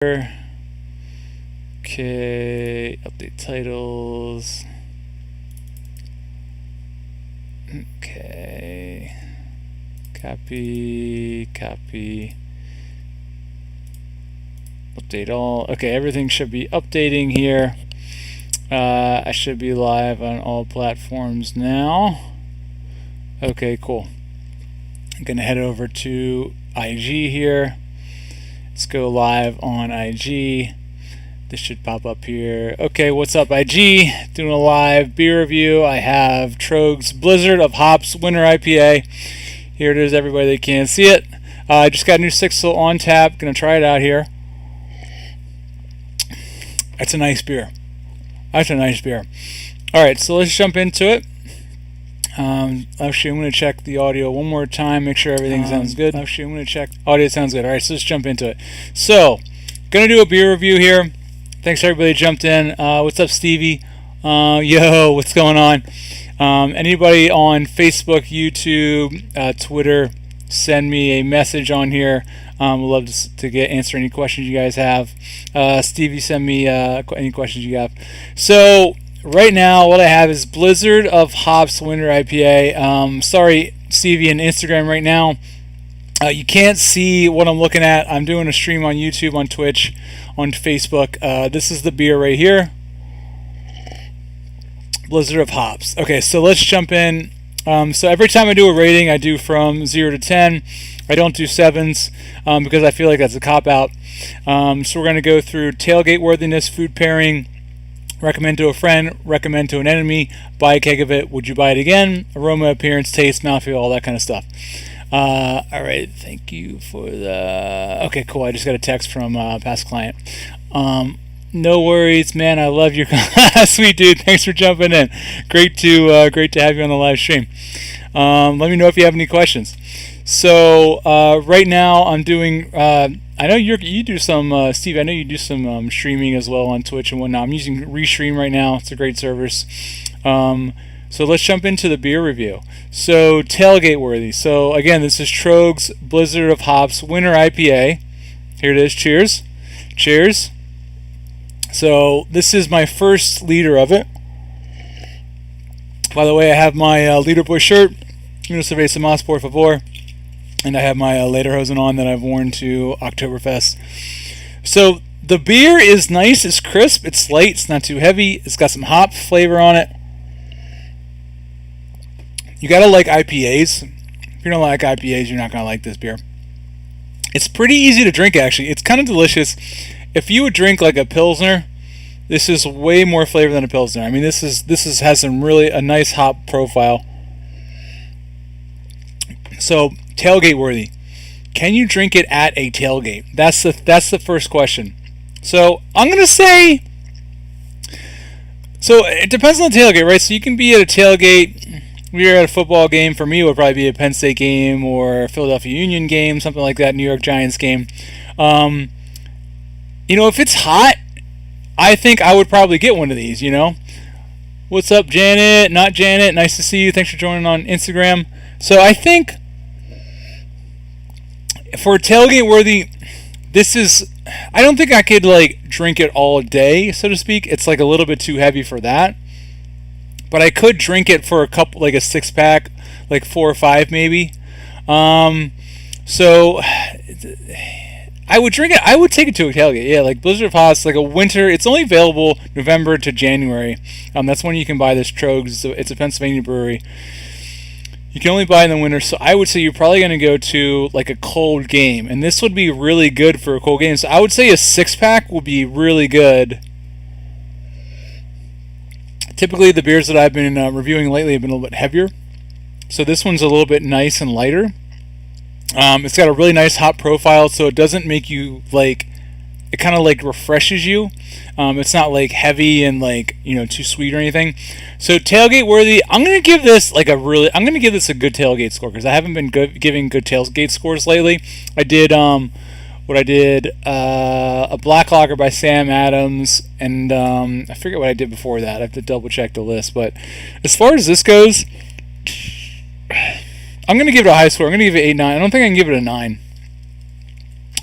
Okay, update titles. Okay, copy, update all. Okay, everything should be updating here. I should be live on all platforms now. Okay, cool. I'm gonna head over to IG here. Let's go live on IG. This should pop up here. Okay, what's up, IG? Doing a live beer review. I have Troegs Blizzard of Hops Winter IPA. Here it is, everybody that can see it. I just got a new 6-still on tap. Gonna try it out here. That's a nice beer. That's a nice beer. All right, so let's jump into it. Actually, I'm going to check the audio one more time, make sure everything sounds good. Actually, I'm going to check audio sounds good. All right, so let's jump into it. So, going to do a beer review here. Thanks everybody that jumped in. What's up, Stevie? Yo, what's going on? Anybody on Facebook, YouTube, Twitter, send me a message on here. We'd love to answer any questions you guys have. Stevie, send me any questions you have. So, right now, what I have is Blizzard of Hops Winter IPA. Sorry, Stevie, and Instagram right now. You can't see what I'm looking at. I'm doing a stream on YouTube, on Twitch, on Facebook. This is the beer right here. Blizzard of Hops. Okay, so let's jump in. So every time I do a rating, I do from 0 to 10. I don't do 7s because I feel like that's a cop-out. So we're going to go through tailgate worthiness, food pairing, recommend to a friend, recommend to an enemy, buy a keg of it, would you buy it again, aroma, appearance, taste, mouthfeel, all that kind of stuff. All right, thank you for the... Okay, cool, I just got a text from past client. No worries, man, I love your... Sweet dude, thanks for jumping in. Great to have you on the live stream. Let me know if you have any questions. So, right now I'm doing... I know you do some, Steve, I know you do some streaming as well on Twitch and whatnot. I'm using Restream right now. It's a great service. So let's jump into the beer review. So, tailgate worthy. So, again, this is Troegs Blizzard of Hops Winter IPA. Here it is. Cheers. Cheers. So, this is my first liter of it. By the way, I have my Leader Boy shirt. Una cerveza más, por favor. And I have my lederhosen on that I've worn to Oktoberfest. So the beer is nice, it's crisp, it's light, it's not too heavy, it's got some hop flavor on it. You gotta like IPAs. If you don't like IPAs, you're not gonna like this beer. It's pretty easy to drink, actually. It's kind of delicious. If you would drink like a Pilsner, this is way more flavor than a Pilsner. I mean, this has some really a nice hop profile. So, tailgate worthy. Can you drink it at a tailgate? That's the first question. So I'm gonna say. So it depends on the tailgate, right? So you can be at a tailgate. We're at a football game. For me, it would probably be a Penn State game or a Philadelphia Union game, something like that. New York Giants game. If it's hot, I think I would probably get one of these. What's up, Janet? Not Janet. Nice to see you. Thanks for joining on Instagram. So I think. For tailgate worthy, this is... I don't think I could, drink it all day, so to speak. It's, a little bit too heavy for that. But I could drink it for a couple, a 6-pack, 4 or 5 maybe. So, I would drink it. I would take it to a tailgate. Yeah, Blizzard of Hops, a winter... It's only available November to January. That's when you can buy this Troegs. It's a Pennsylvania brewery. You can only buy in the winter, so I would say you're probably going to go to a cold game, and this would be really good for a cold game. So I would say a 6-pack would be really good. Typically, the beers that I've been reviewing lately have been a little bit heavier, so this one's a little bit nice and lighter. It's got a really nice hop profile, so it doesn't make you it kind of refreshes you. It's not heavy and too sweet or anything. So tailgate worthy, I'm gonna give this I'm gonna give this a good tailgate score because I haven't been giving good tailgate scores lately. I did a black lager by Sam Adams, and I forget what I did before that. I have to double check the list. But as far as this goes, I'm gonna give it a high score. I'm gonna give it 8-9. I don't think I can give it a 9.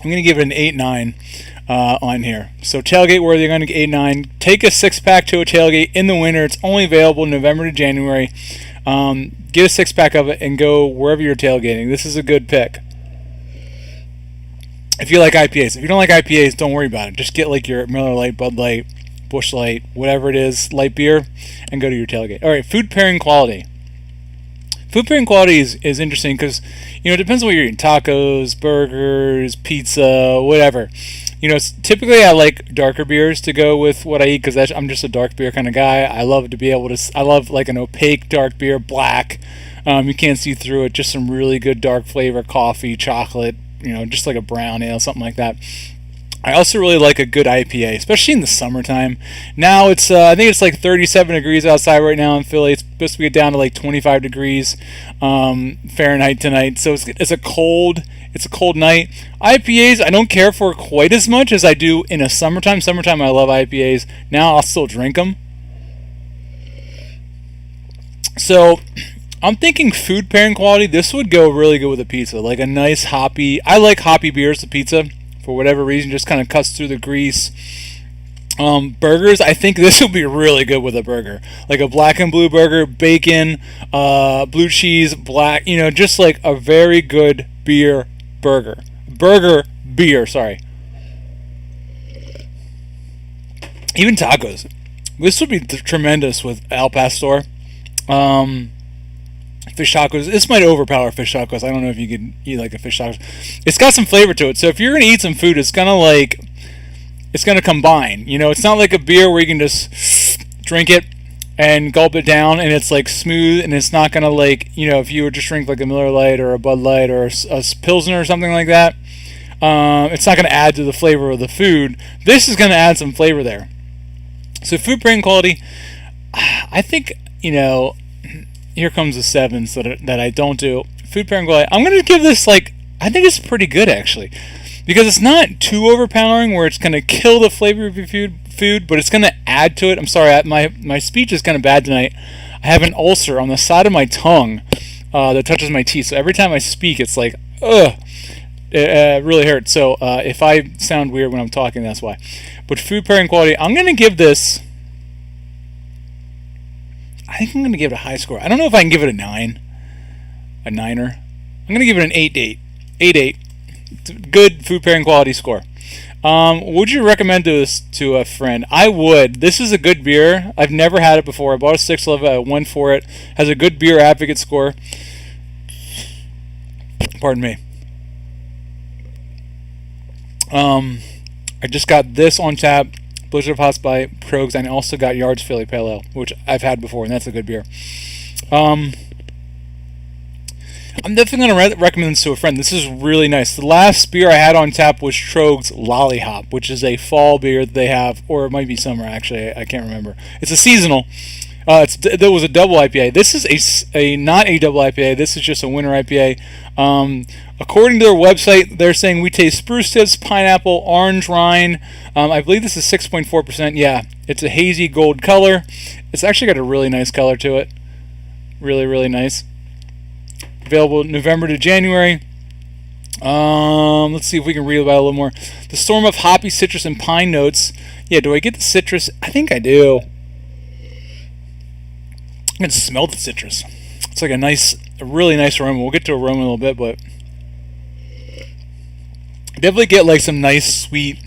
I'm going to give it an 8-9 on here. So tailgate worthy, I'm going to get 8-9. Take a 6-pack to a tailgate in the winter. It's only available November to January. Get a 6-pack of it and go wherever you're tailgating. This is a good pick. If you like IPAs. If you don't like IPAs, don't worry about it. Just get like your Miller Lite, Bud Light, Busch Light, whatever it is, light beer, and go to your tailgate. All right, food pairing quality. Food pairing quality is interesting because, it depends on what you're eating. Tacos, burgers, pizza, whatever. Typically I like darker beers to go with what I eat because I'm just a dark beer kind of guy. I love to be able to, I love like an opaque dark beer, black. You can't see through it. Just some really good dark flavor, coffee, chocolate, just like a brown ale, something like that. I also really like a good IPA, especially in the summertime. Now I think it's like 37 degrees outside right now in Philly. It's supposed to get down to like 25 degrees Fahrenheit tonight. So it's a cold night. IPAs I don't care for quite as much as I do in a summertime. Summertime I love IPAs. Now I'll still drink them. So I'm thinking food pairing quality. This would go really good with a pizza, like a nice hoppy. I like hoppy beers with pizza. For whatever reason, just kind of cuts through the grease. Burgers, I think this will be really good with a burger. Like a black and blue burger, bacon, blue cheese, black, just like a very good beer burger. Beer, sorry. Even tacos. This would be tremendous with Al Pastor. Fish tacos. This might overpower fish tacos. I don't know if you could eat like a fish taco. It's got some flavor to it. So if you're gonna eat some food, it's gonna combine. It's not like a beer where you can just drink it and gulp it down and it's like smooth and it's not gonna if you were just drink like a Miller Lite or a Bud Light or a Pilsner or something like that, it's not gonna add to the flavor of the food. This is gonna add some flavor there. So food pairing quality, I think here comes the sevens that I don't do. Food pairing quality. I'm going to give this I think it's pretty good actually. Because it's not too overpowering where it's going to kill the flavor of your food, but it's going to add to it. I'm sorry, my speech is kind of bad tonight. I have an ulcer on the side of my tongue that touches my teeth. So every time I speak, it's like, ugh. It really hurts. So if I sound weird when I'm talking, that's why. But food pairing quality, I'm going to give this... I think I'm going to give it a high score. I don't know if I can give it a 9. A 9er. I'm going to give it an 8-8. 8-8. Good food pairing quality score. Would you recommend this to a friend? I would. This is a good beer. I've never had it before. I bought a 6 of it. I went for it. Has a good beer advocate score. Pardon me. I just got this on tap. Blizzard of Hots by Troegs, and I also got Yard's Philly Pale Ale, which I've had before, and that's a good beer. I'm definitely going to recommend this to a friend. This is really nice. The last beer I had on tap was Troegs Lollihop, which is a fall beer that they have, or it might be summer, actually. I can't remember. It's a seasonal. There was a double IPA. This is not a double IPA. This is just a winter IPA. According to their website, they're saying we taste spruce tips, pineapple, orange rind. I believe this is 6.4%. Yeah, it's a hazy gold color. It's actually got a really nice color to it. Really, really nice. Available November to January. Let's see if we can read about it a little more. The storm of hoppy citrus and pine notes. Yeah, do I get the citrus? I think I do. I can smell the citrus. It's like a really nice aroma. We'll get to aroma in a little bit, but definitely get like some nice, sweet,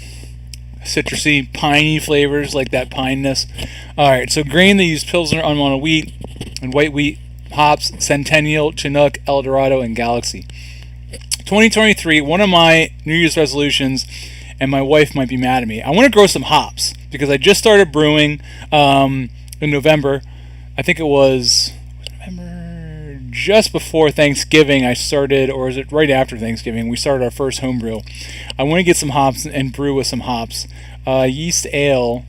citrusy, piney flavors, like that pineness. All right, so grain, they use Pilsner, unmalted wheat, and white wheat hops, Centennial, Chinook, Eldorado, and Galaxy. 2023, one of my New Year's resolutions, and my wife might be mad at me. I want to grow some hops because I just started brewing in November. I think it was November, just before Thanksgiving I started, or is it right after Thanksgiving, we started our first home brew. I want to get some hops and brew with some hops. Yeast ale.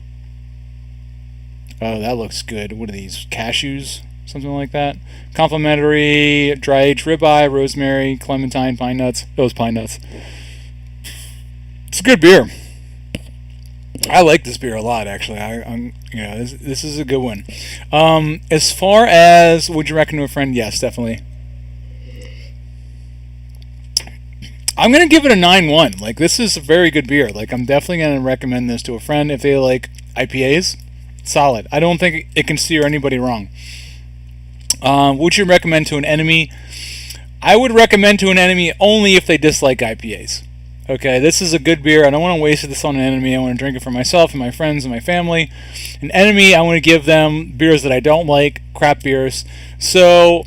Oh, that looks good. What are these? Cashews? Something like that. Complimentary dry aged ribeye, rosemary, clementine, pine nuts. Those pine nuts. It's a good beer. I like this beer a lot, actually. This is a good one. As far as would you recommend to a friend? Yes, definitely. I'm gonna give it a 9-1. Like, this is a very good beer. Like, I'm definitely gonna recommend this to a friend if they like IPAs. Solid. I don't think it can steer anybody wrong. Would you recommend to an enemy? I would recommend to an enemy only if they dislike IPAs. Okay, this is a good beer. I don't want to waste this on an enemy. I want to drink it for myself and my friends and my family. An enemy, I want to give them beers that I don't like, crap beers. So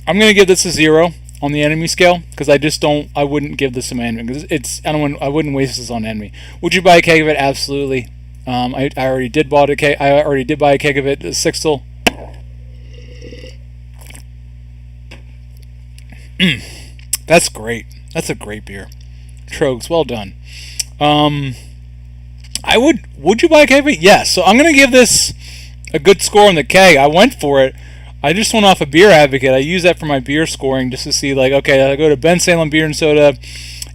I'm going to give this a 0 on the enemy scale because I wouldn't give this to my enemy because I wouldn't waste this on an enemy. Would you buy a keg of it? Absolutely. I already did buy a keg. I already did buy a keg of it. A Sixtel. That's great. That's a great beer. Troegs, well done. Would you buy a keg of it? Yes. So I'm gonna give this a good score on the keg. I went for it. I just went off a Beer Advocate. I use that for my beer scoring just to see, like, okay, I go to Ben Salem Beer and Soda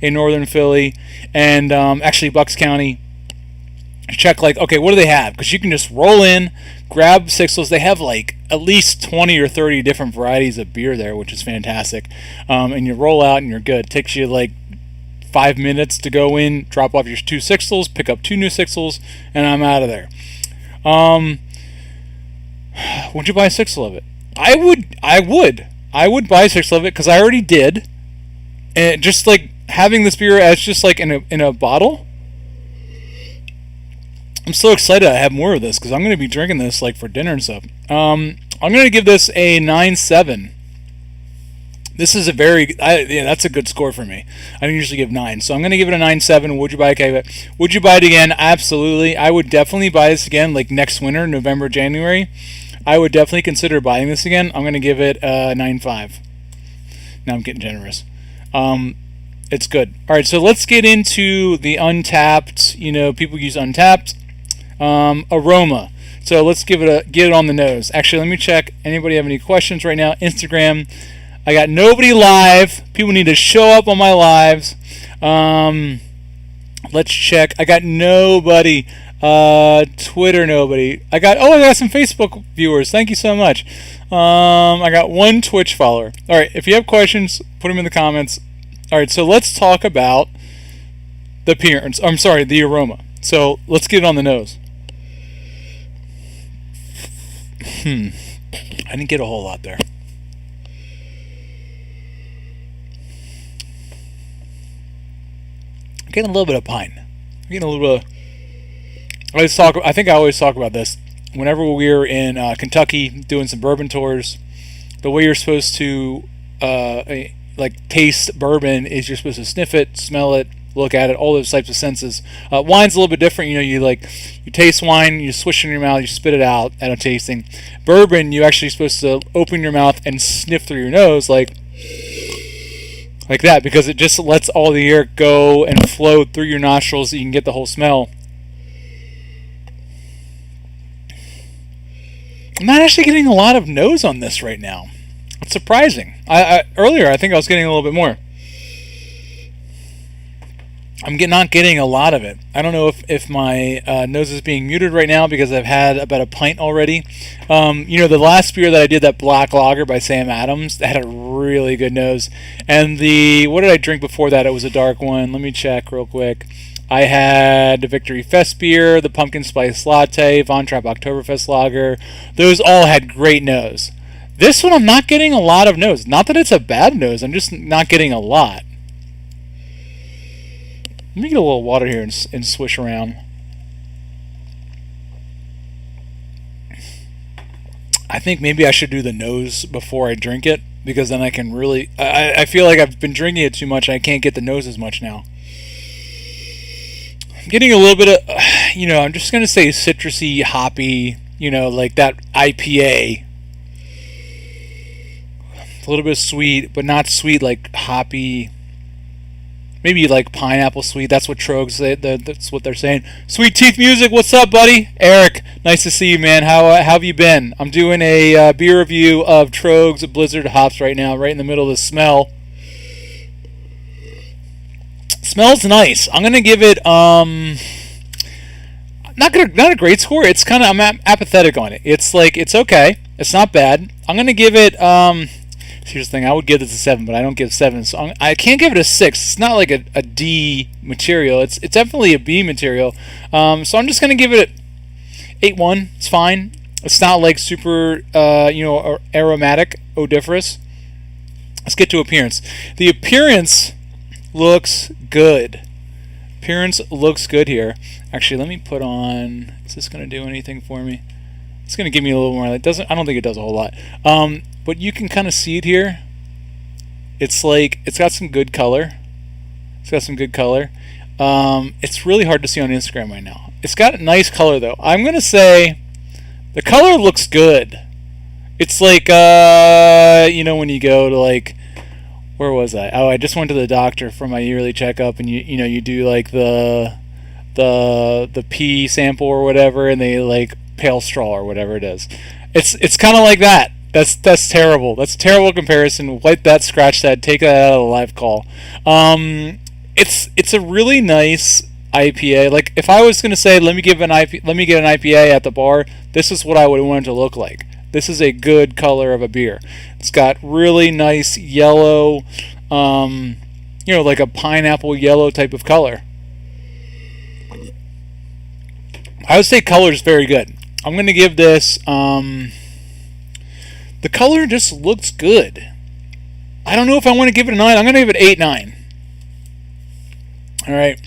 in Northern Philly and actually Bucks County. Check, like, okay, what do they have? Because you can just roll in, grab Sixtels. They have like at least 20 or 30 different varieties of beer there, which is fantastic. And you roll out and you're good. It takes you like 5 minutes to go in, drop off your 2 Sixtels, pick up 2 new Sixtels, and I'm out of there. Would you buy a Sixtel of it? I would buy a Sixtel of it because I already did. And just like having this beer as just like in a bottle, I'm so excited I have more of this because I'm going to be drinking this like for dinner and stuff. I'm going to give this a 9.7. This is that's a good score for me. I don't usually give 9, so I'm going to give it a 9.7. Would you buy it? Would you buy it again? Absolutely. I would definitely buy this again, like next winter, November, January. I would definitely consider buying this again. I'm going to give it a 9.5. Now I'm getting generous. It's good. All right, so let's get into the Untapped. People use Untapped. Aroma. So let's get it on the nose. Actually, let me check. Anybody have any questions right now? Instagram. I got nobody live. People need to show up on my lives. Let's check. I got nobody. Twitter, nobody. I got some Facebook viewers. Thank you so much. I got 1 Twitch follower. All right, if you have questions, put them in the comments. All right, so let's talk about the appearance. The aroma. So let's get it on the nose. I didn't get a whole lot there. I'm getting a little bit of pine. I'm getting a little bit of... I think I always talk about this. Whenever we're in Kentucky doing some bourbon tours, the way you're supposed to taste bourbon is you're supposed to sniff it, smell it, look at it, all those types of senses. Wine's a little bit different. You taste wine, you swish it in your mouth, you spit it out at a tasting. Bourbon, you're actually supposed to open your mouth and sniff through your nose like that, because it just lets all the air go and flow through your nostrils so you can get the whole smell. I'm not actually getting a lot of nose on this right now. It's surprising. Earlier, I think I was getting a little bit more. I'm not getting a lot of it. I don't know if my nose is being muted right now because I've had about a pint already. The last beer that I did, that Black Lager by Sam Adams, that had a really good nose. And what did I drink before that? It was a dark one. Let me check real quick. I had the Victory Fest beer, the Pumpkin Spice Latte, Von Trapp Oktoberfest Lager. Those all had great nose. This one, I'm not getting a lot of nose. Not that it's a bad nose, I'm just not getting a lot. Let me get a little water here and swish around. I think maybe I should do the nose before I drink it, because then I can really... I feel like I've been drinking it too much and I can't get the nose as much now. I'm getting a little bit of, I'm just going to say citrusy, hoppy, like that IPA. A little bit sweet, but not sweet like hoppy. Maybe like pineapple sweet. That's what Troegs say. That's what they're saying. Sweet Teeth Music, what's up, buddy? Eric, nice to see you, man. How have you been? I'm doing a beer review of Troegs Blizzard hops right now, right in the middle of the smell. Smells nice. I'm gonna give it not a great score. It's I'm apathetic on it. It's okay. It's not bad. I'm gonna give it Here's the thing: I would give this a 7, but I don't give 7, so I can't give it a 6. It's not like a D material. It's definitely a B material. So I'm just gonna give it a 8.1. It's fine. It's not like super, aromatic, odoriferous. Let's get to appearance. The appearance looks good. Appearance looks good here. Actually, let me put on. Is this going to do anything for me? It's going to give me a little more. It doesn't. I don't think it does a whole lot. But you can kind of see it here. It's like it's got some good color. It's got some good color. It's really hard to see on Instagram right now. It's got a nice color though. I'm going to say the color looks good. It's like when you go to like, where was I? Oh, I just went to the doctor for my yearly checkup, and you do like the pee sample or whatever, and they like pale straw or whatever it is. It's kind of like that. That's terrible. That's a terrible comparison. Wipe that, scratch that, take that out of the live call. It's a really nice IPA. Like if I was gonna say let me get an IPA at the bar, this is what I would want it to look like. This is a good color of a beer. It's got really nice yellow, like a pineapple yellow type of color. I would say color is very good. I'm going to give this, the color just looks good. I don't know if I want to give it a 9. I'm going to give it 8.9. All right.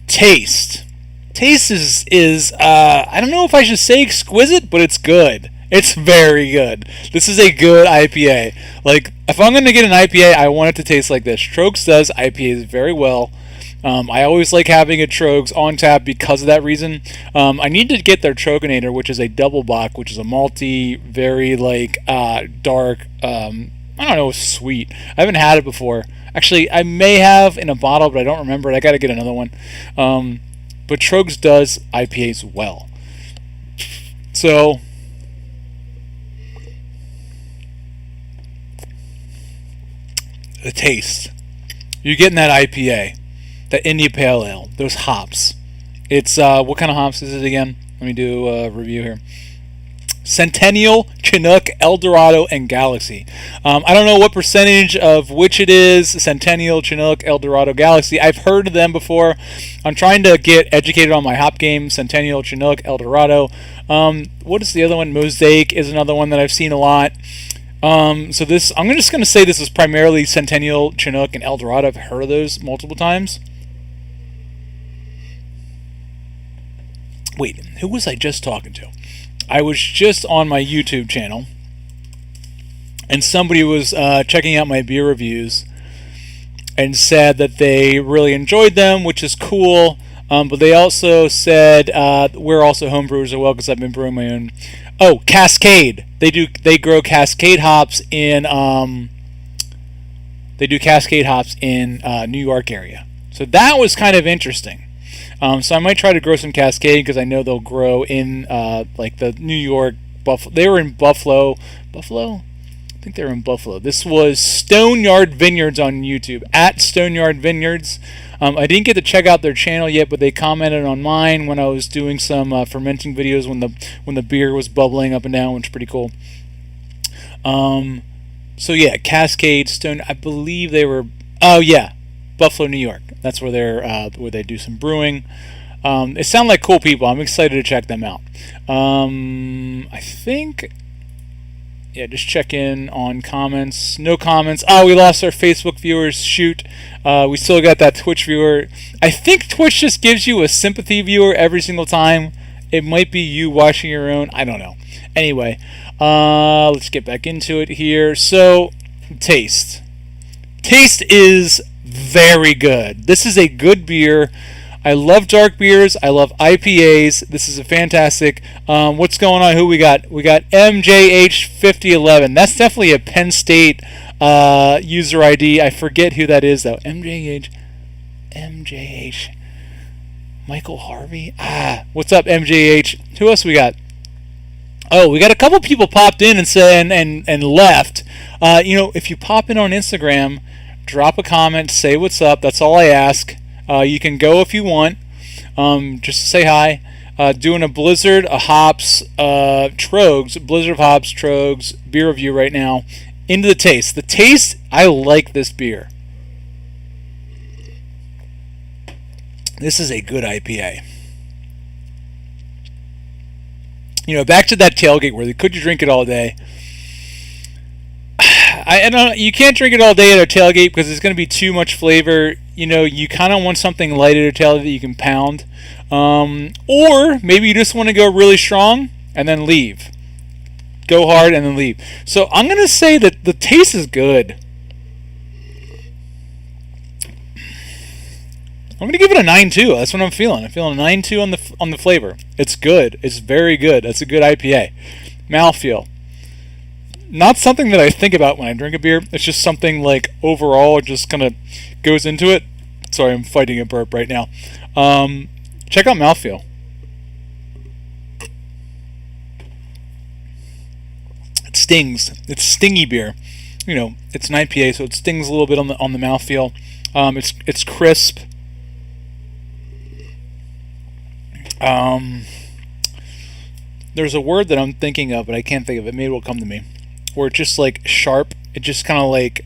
Taste. Taste is I don't know if I should say exquisite, but it's good. It's very good. This is a good IPA. Like, if I'm going to get an IPA, I want it to taste like this. Troegs does IPAs very well. I always like having a Troegs on tap because of that reason. I need to get their Troegenator, which is a double bock, which is a malty, very like dark. I don't know, sweet. I haven't had it before. Actually, I may have in a bottle, but I don't remember it. I got to get another one. But Troegs does IPAs well. So the taste. You're getting that IPA, that India Pale Ale, those hops. It's, what kind of hops is it again? Let me do a review here. Centennial, Chinook, Eldorado, and Galaxy. I don't know what percentage of which it is, Centennial, Chinook, Eldorado, Galaxy. I've heard of them before. I'm trying to get educated on my hop game. Centennial, Chinook, Eldorado. What is the other one? Mosaic is another one that I've seen a lot. So this, I'm just going to say this is primarily Centennial, Chinook, and Eldorado. I've heard of those multiple times. Wait, who was I just talking to? I was just on my YouTube channel, and somebody was checking out my beer reviews and said that they really enjoyed them, which is cool. But they also said we're also homebrewers as well because I've been brewing my own. Oh, Cascade. They grow Cascade hops in New York area. So that was kind of interesting. So I might try to grow some Cascade because I know they'll grow in like the New York Buffalo. They were in Buffalo. Buffalo? I think they were in Buffalo. This was Stoneyard Vineyards on YouTube, at Stoneyard Vineyards. I didn't get to check out their channel yet, but they commented on mine when I was doing some fermenting videos when the beer was bubbling up and down, which is pretty cool. So yeah, Cascade, Stone. I believe they were. Oh yeah, Buffalo, New York. That's where where they do some brewing. They sound like cool people. I'm excited to check them out. I think. Yeah, just check in on comments. No comments. Oh, we lost our Facebook viewers. Shoot. We still got that Twitch viewer. I think Twitch just gives you a sympathy viewer every single time. It might be you watching your own. I don't know. Anyway, let's get back into it here. So, taste. Taste is very good. This is a good beer. I love dark beers. I love IPAs. This is a fantastic. What's going on? Who we got? We got MJH5011. That's definitely a Penn State user ID. I forget who that is though. MJH. Michael Harvey. What's up, MJH? Who else we got? Oh, we got a couple people popped in and said and left. If you pop in on Instagram, drop a comment, say what's up. That's all I ask. You can go if you want, just to say hi. Doing a Blizzard of Hops, Troegs, Blizzard of Hops, Troegs beer review right now. into the taste. The taste, I like this beer. This is a good IPA. Back to that tailgate where could you drink it all day? I don't. You can't drink it all day at a tailgate because it's going to be too much flavor. You kind of want something light at a tailgate that you can pound, or maybe you just want to go really strong and then leave. Go hard and then leave. So I'm going to say that the taste is good. I'm going to give it a 9.2. That's what I'm feeling. I'm feeling a 9.2 on the flavor. It's good. It's very good. That's a good IPA. Mouthfeel. Not something that I think about when I drink a beer. It's just something like overall it just kind of goes into it. Sorry, I'm fighting a burp right now. Check out mouthfeel. It stings. It's stingy beer. It's an IPA, so it stings a little bit on the mouthfeel. It's crisp. There's a word that I'm thinking of, but I can't think of it. Maybe it will come to me. Where it's just like sharp. It just kind of like,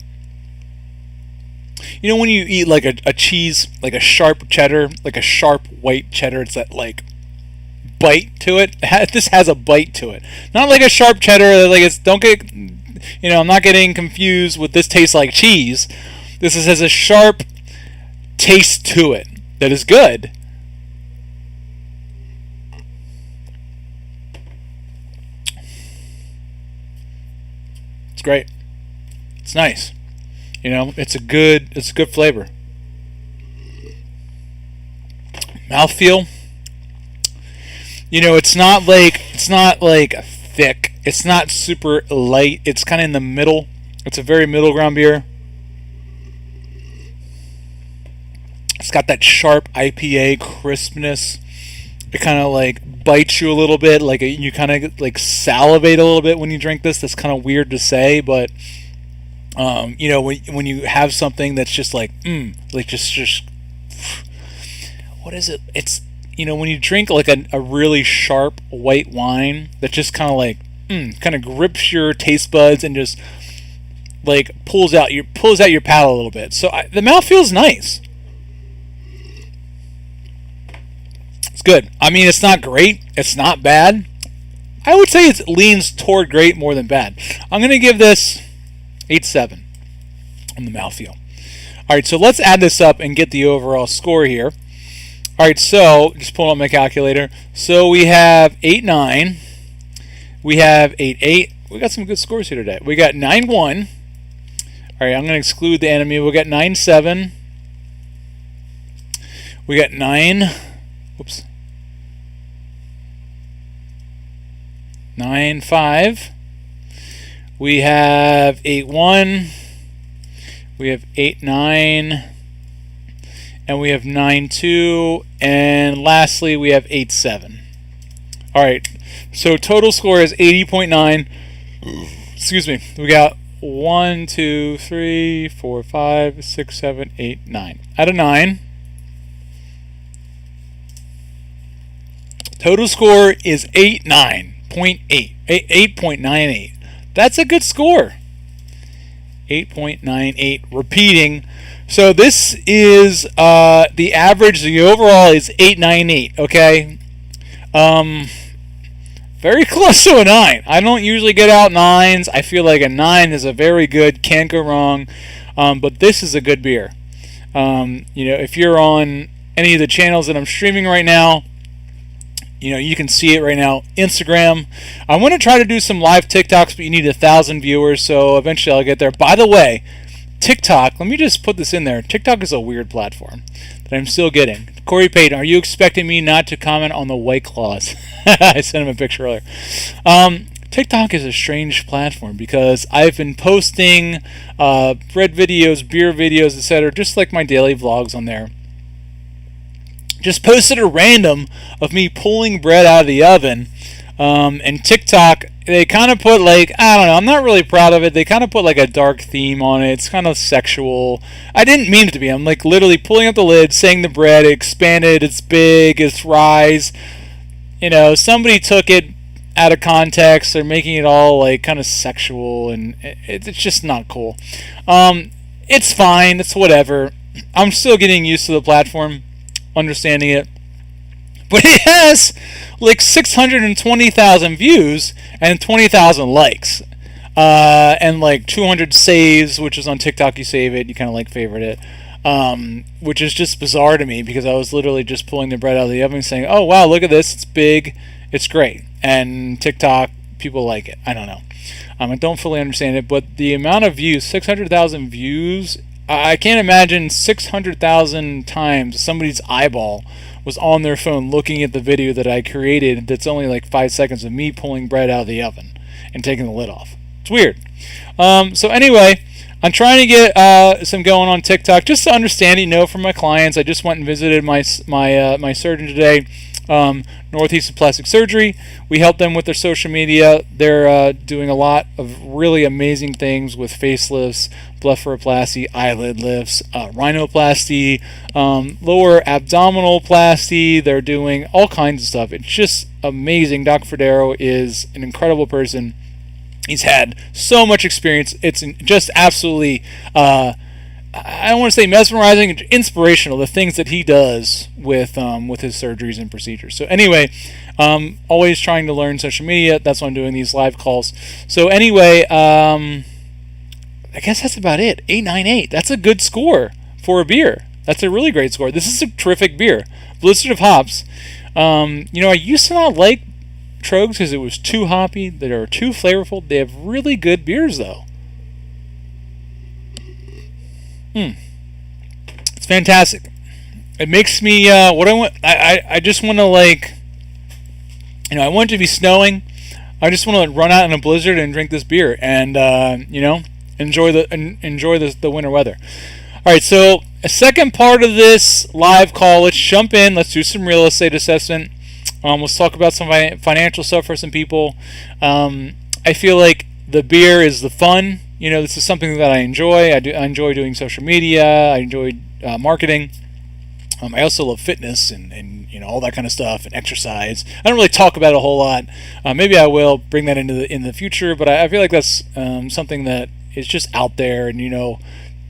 when you eat like a cheese, like a sharp cheddar, like a sharp white cheddar, it's that like bite to it. This has a bite to it. Not like a sharp cheddar. Like don't get, I'm not getting confused with this tastes like cheese. This has a sharp taste to it that is good. Great. It's nice. It's a good flavor. Mouthfeel. It's not like thick. It's not super light. It's kind of in the middle. It's a very middle ground beer. It's got that sharp IPA crispness. It kind of like bites you a little bit, like you kind of like salivate a little bit when you drink this. That's kind of weird to say, but when you have something that's just like like just what is it? It's when you drink like a really sharp white wine that just kind of like kind of grips your taste buds and just like pulls out your palate a little bit. So the mouth feels nice. Good. I mean, it's not great. It's not bad. I would say it leans toward great more than bad. I'm going to give this 8.7 on the mouthfeel. All right, so let's add this up and get the overall score here. All right, so just pulling up my calculator. So we have 8.9. We have 8.8. We got some good scores here today. We got 9.1. All right, I'm going to exclude the enemy. We got 9.7. We got 9. Whoops. 9.5. We have 8.1. We have 8.9. And we have 9.2. And lastly, we have 8.7. All right. So total score is 80.9. Excuse me. We got 1, 2, 3, 4, 5, 6, 7, 8, 9. Out of 9. Total score is 8.98. That's a good score. 8.98. Repeating. So this is the average. The overall is 8.98. Okay. Very close to a 9. I don't usually get out 9s. I feel like a 9 is a very good. Can't go wrong. But this is a good beer. If you're on any of the channels that I'm streaming right now, you can see it right now. Instagram. I want to try to do some live TikToks, but you need 1,000 viewers, so eventually I'll get there. By the way, TikTok, let me just put this in there. TikTok is a weird platform that I'm still getting. Corey Payton, are you expecting me not to comment on the White Claws? I sent him a picture earlier. TikTok is a strange platform because I've been posting bread videos, beer videos, etc., just like my daily vlogs on there. Just posted a random of me pulling bread out of the oven, and TikTok, they kind of put like, I don't know, I'm not really proud of it. They kind of put like a dark theme on it. It's kind of sexual. I didn't mean it to be. I'm like literally pulling up the lid, saying the bread, it expanded, it's big, it's rise. Somebody took it out of context. They're making it all like kind of sexual, and it's just not cool. It's fine. It's whatever. I'm still getting used to the platform, understanding it. But it has like 620,000 views and 20,000 likes. And like 200 saves, which is on TikTok. You save it, you kind of like favorite it, which is just bizarre to me because I was literally just pulling the bread out of the oven saying, oh wow, look at this, it's big, it's great. And TikTok, people like it. I don't know. I don't fully understand it, but the amount of views, 600,000 views, I can't imagine 600,000 times somebody's eyeball was on their phone looking at the video that I created that's only like 5 seconds of me pulling bread out of the oven and taking the lid off. It's weird. So anyway, I'm trying to get some going on TikTok just to understand, from my clients. I just went and visited my surgeon today, Northeast of Plastic Surgery. We help them with their social media. They're doing a lot of really amazing things with facelifts, blepharoplasty, eyelid lifts, rhinoplasty, lower abdominal plasty. They're doing all kinds of stuff. It's just amazing. Dr. Fredero is an incredible person. He's had so much experience. It's just absolutely, I don't want to say mesmerizing, inspirational, the things that he does with his surgeries and procedures. So anyway, always trying to learn social media. That's why I'm doing these live calls. So anyway, I guess that's about it. 898. That's a good score for a beer. That's a really great score. This is a terrific beer. Blizzard of hops. I used to not like Troegs because it was too hoppy. They are too flavorful. They have really good beers though. It's fantastic. It makes me what I want. I just want to I want it to be snowing. I just want to run out in a blizzard and drink this beer and enjoy the winter weather. All right, so a second part of this live call. Let's jump in. Let's do some real estate assessment. Let's talk about some financial stuff for some people. I feel like the beer is the fun. This is something that I enjoy. I enjoy doing social media. I enjoy marketing. I also love fitness and all that kind of stuff and exercise. I don't really talk about it a whole lot. Maybe I will bring that in the future, but I feel like that's something that is just out there. And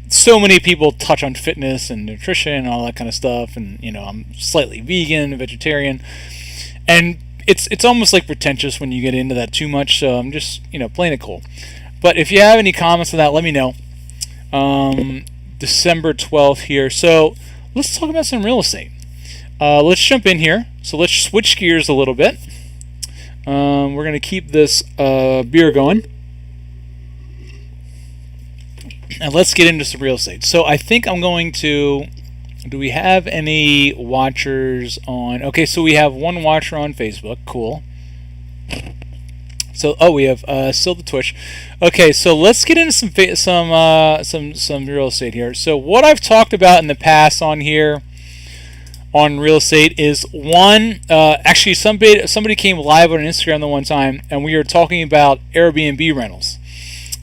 so many people touch on fitness and nutrition and all that kind of stuff. And I'm slightly vegan, vegetarian. And it's almost like pretentious when you get into that too much, so I'm just playing it cool. But if you have any comments on that, let me know. December 12th here. So let's talk about some real estate. Let's jump in here. So let's switch gears a little bit. We're going to keep this beer going. And let's get into some real estate. So I think I'm going to... Do we have any watchers on... Okay, so we have one watcher on Facebook. Cool. So, we have still the Twitch. Okay, so let's get into some real estate here. So what I've talked about in the past on here on real estate is one. Actually, somebody came live on Instagram the one time, and we were talking about Airbnb rentals.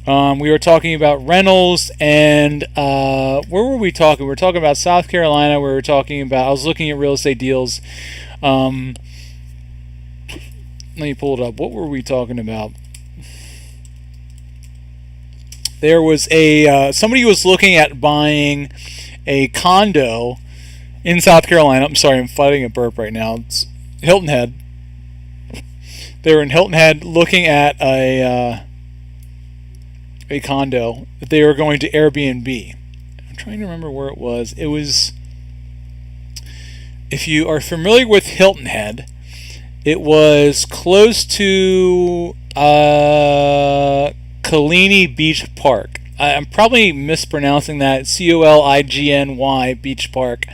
We were talking about rentals, and where were we talking? We were talking about South Carolina. I was looking at real estate deals. Let me pull it up. What were we talking about? There was somebody was looking at buying a condo in South Carolina. I'm sorry, I'm fighting a burp right now. It's Hilton Head. They were in Hilton Head looking at a condo that they were going to Airbnb. I'm trying to remember where it was. It was, if you are familiar with Hilton Head, it was close to Colini Beach Park. I'm probably mispronouncing that. Coligny Beach Park,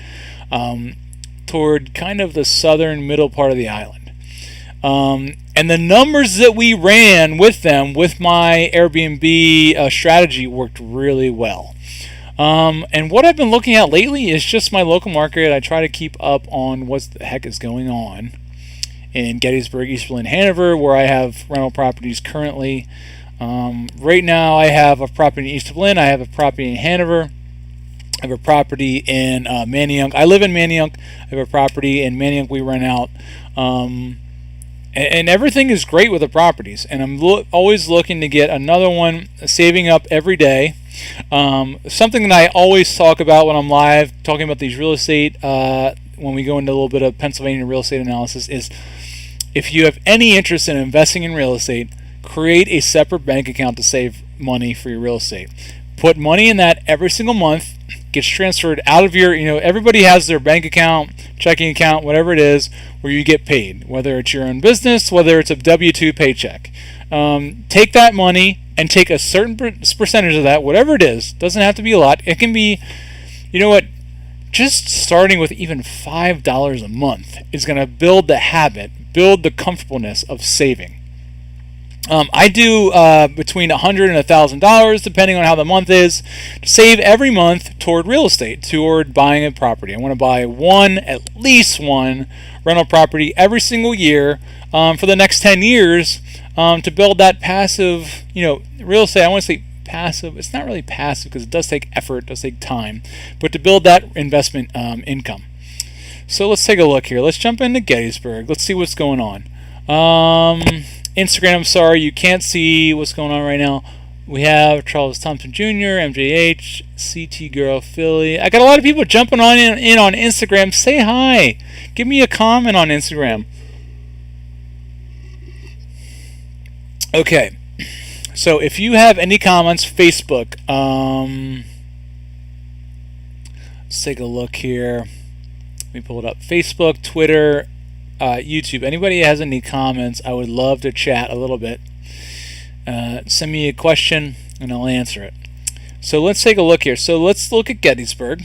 toward kind of the southern middle part of the island. And the numbers that we ran with them, with my Airbnb strategy, worked really well. And what I've been looking at lately is just my local market. I try to keep up on what the heck is going on in Gettysburg, East Berlin, Hanover, where I have rental properties currently. Right now I have a property in East Berlin. I have a property in Hanover. I have a property in Manayunk. I live in Manayunk. I have a property in Manayunk we rent out. and everything is great with the properties. And I'm always looking to get another one, saving up every day. Something that I always talk about when I'm live talking about these real estate, when we go into a little bit of Pennsylvania real estate analysis, is if you have any interest in investing in real estate, create a separate bank account to save money for your real estate. Put money in that every single month. Gets transferred out of your, everybody has their bank account, checking account, whatever it is, where you get paid, whether it's your own business, whether it's a W-2 paycheck. Take that money and take a certain percentage of that, whatever it is. Doesn't have to be a lot. It can be, just starting with even $5 a month is going to build the habit, build the comfortableness of saving. I do between $100 and $1,000, depending on how the month is, to save every month toward real estate, toward buying a property. I want to buy at least one rental property every single year for the next 10 years to build that passive, real estate. I want to say passive. It's not really passive because it does take effort, it does take time, but to build that investment income. So let's take a look here. Let's jump into Gettysburg. Let's see what's going on. Instagram, I'm sorry, you can't see what's going on right now. We have Charles Thompson Jr., MJH, CT Girl Philly. I got a lot of people jumping in on Instagram. Say hi. Give me a comment on Instagram. Okay. So if you have any comments, Facebook. Let's take a look here. Let me pull it up. Facebook, Twitter, YouTube. Anybody has any comments, I would love to chat a little bit. Send me a question and I'll answer it. So let's take a look here. So let's look at Gettysburg.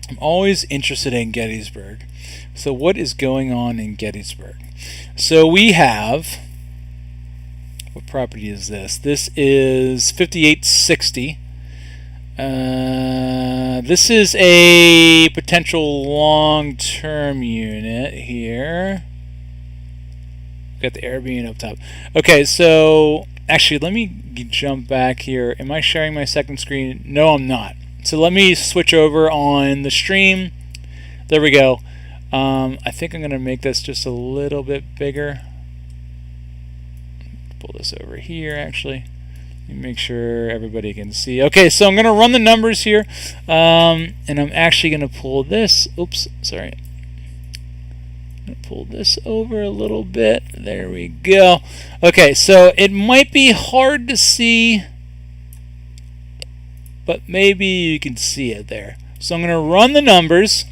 I'm always interested in Gettysburg. So what is going on in Gettysburg? So we have, what property is this? This is 5860. This is a potential long-term unit here. Got the Airbnb up top. Okay, so actually, let me jump back here. Am I sharing my second screen? No, I'm not. So let me switch over on the stream. There we go. I think I'm going to make this just a little bit bigger. Pull this over here, actually. Make sure everybody can see. Okay, so I'm going to run the numbers here, and I'm actually going to pull this. Oops, sorry. I'm going to pull this over a little bit. There we go. Okay, so it might be hard to see, but maybe you can see it there. So I'm going to run the numbers,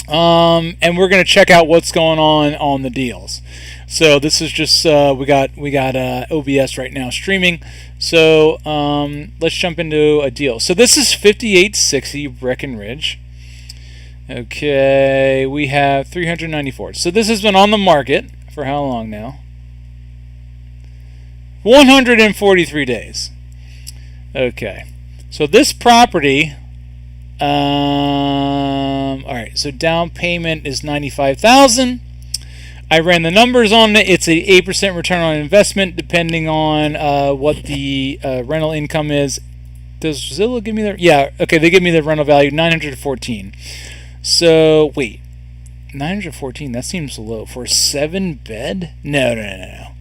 and we're going to check out what's going on the deals. So this is just we got OBS right now streaming. So let's jump into a deal. So this is 5860 Breckenridge. Okay, we have 394. So this has been on the market for how long now? 143 days. Okay, so this property. All right, so down payment is $95,000. I ran the numbers on it. It's a 8% return on investment, depending on what the rental income is. Does Zillow give me the? Yeah, okay, they give me the rental value, $914. So wait, $914. That seems low for a 7-bed. No.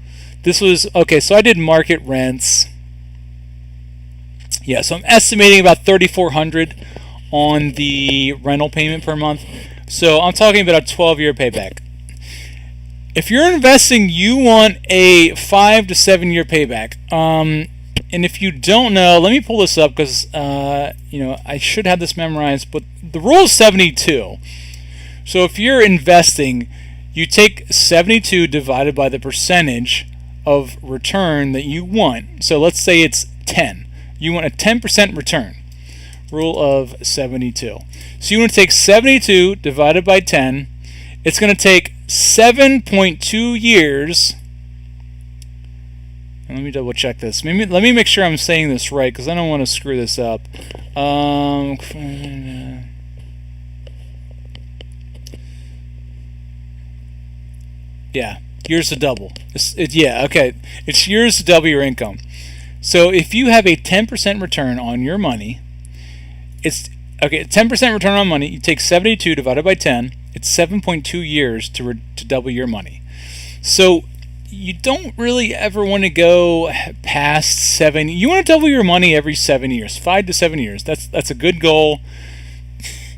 This was okay. So I did market rents. Yeah, so I'm estimating about $3,400 on the rental payment per month. So I'm talking about a 12-year payback. If you're investing, you want a 5 to 7 year payback. And if you don't know, let me pull this up because I should have this memorized. But the rule is 72. So if you're investing, you take 72 divided by the percentage of return that you want. So let's say it's 10. You want a 10% return. Rule of 72. So you want to take 72 divided by 10. It's going to take 7.2 years. And let me double check this. Let me make sure I'm saying this right because I don't want to screw this up. Yeah, years to double. Yeah, okay. It's years to double your income. So if you have a 10% return on your money, it's okay. 10% return on money. You take 72 divided by 10. It's 7.2 years to double your money. So you don't really ever want to go past 7. You want to double your money every 7 years, 5 to 7 years. That's a good goal.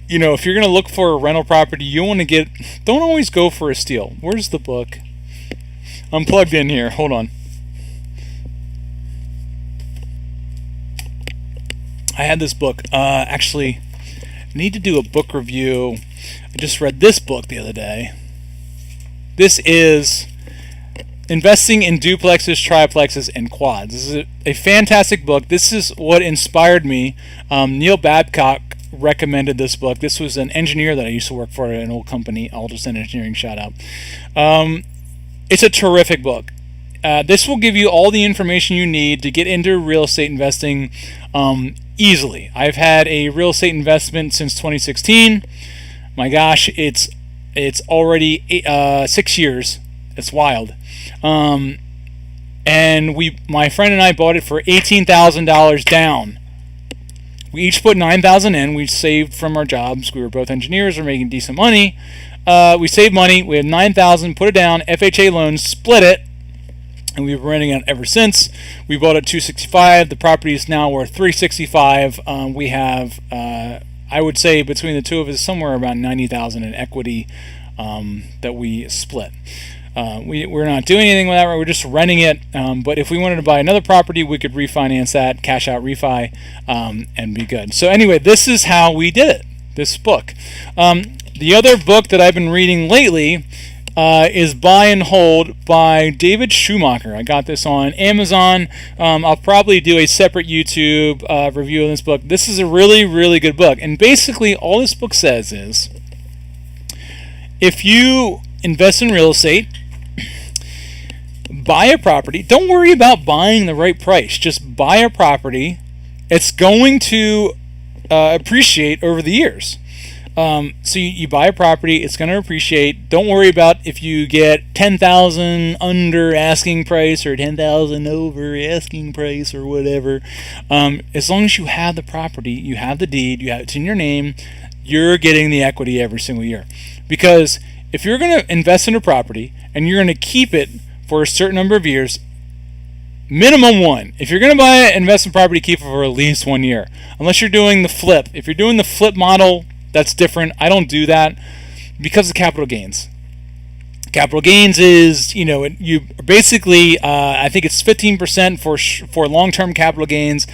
If you're going to look for a rental property, don't always go for a steal. Where's the book? I'm plugged in here. Hold on. I had this book. Actually, I need to do a book review. I just read this book the other day. This is Investing in Duplexes, Triplexes, and Quads. This is a fantastic book. This is what inspired me. Neil Babcock recommended this book. This was an engineer that I used to work for at an old company, Alderson Engineering, shout out. It's a terrific book. This will give you all the information you need to get into real estate investing easily. I've had a real estate investment since 2016. My gosh, it's already 6 years. It's wild. And my friend and I bought it for $18,000 down. We each put $9,000 in. We saved from our jobs. We were both engineers. We're making decent money. We saved money. We had $9,000. Put it down. FHA loans. Split it. And we've been renting it ever since. We bought it $265. The property is now worth $365. We have, I would say, between the two of us, somewhere around $90,000 in equity that we split. We're not doing anything with that. We're just renting it. But if we wanted to buy another property, we could refinance that, cash out refi, and be good. So anyway, this is how we did it. This book. The other book that I've been reading lately is Buy and Hold by David Schumacher. I got this on Amazon. I'll probably do a separate YouTube review of this book. This is a really, really good book. And basically, all this book says is, if you invest in real estate, buy a property. Don't worry about buying the right price. Just buy a property. It's going to appreciate over the years. So you buy a property, it's going to appreciate. Don't worry about if you get $10,000 under asking price or $10,000 over asking price or whatever. As long as you have the property, you have the deed, it's in your name, you're getting the equity every single year. Because if you're going to invest in a property and you're going to keep it for a certain number of years, minimum one. If you're going to buy an investment property, keep it for at least 1 year. Unless you're doing the flip. If you're doing the flip model, that's different. I don't do that because of capital gains. Capital gains is, you basically, I think it's 15% for long-term capital gains,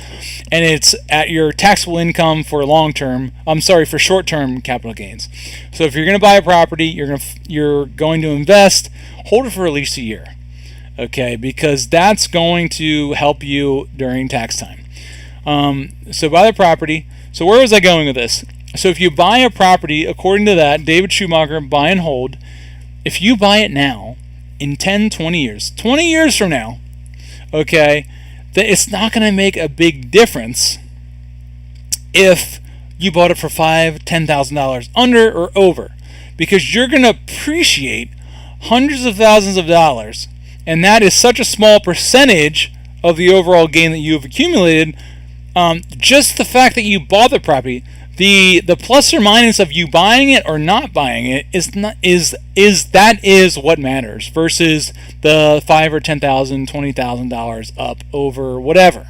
and it's at your taxable income for for short-term capital gains. So if you're going to buy a property, you're going to invest, hold it for at least a year, okay? Because that's going to help you during tax time. So buy the property. So where was I going with this? So if you buy a property, according to that, David Schumacher, Buy and Hold, if you buy it now, in 10, 20 years from now, okay, then it's not going to make a big difference if you bought it for $5,000, $10,000 under or over, because you're going to appreciate hundreds of thousands of dollars, and that is such a small percentage of the overall gain that you've accumulated. Just the fact that you bought the property, the plus or minus of you buying it or not buying it is what matters versus the $5,000 or $10,000, $20,000 up over whatever.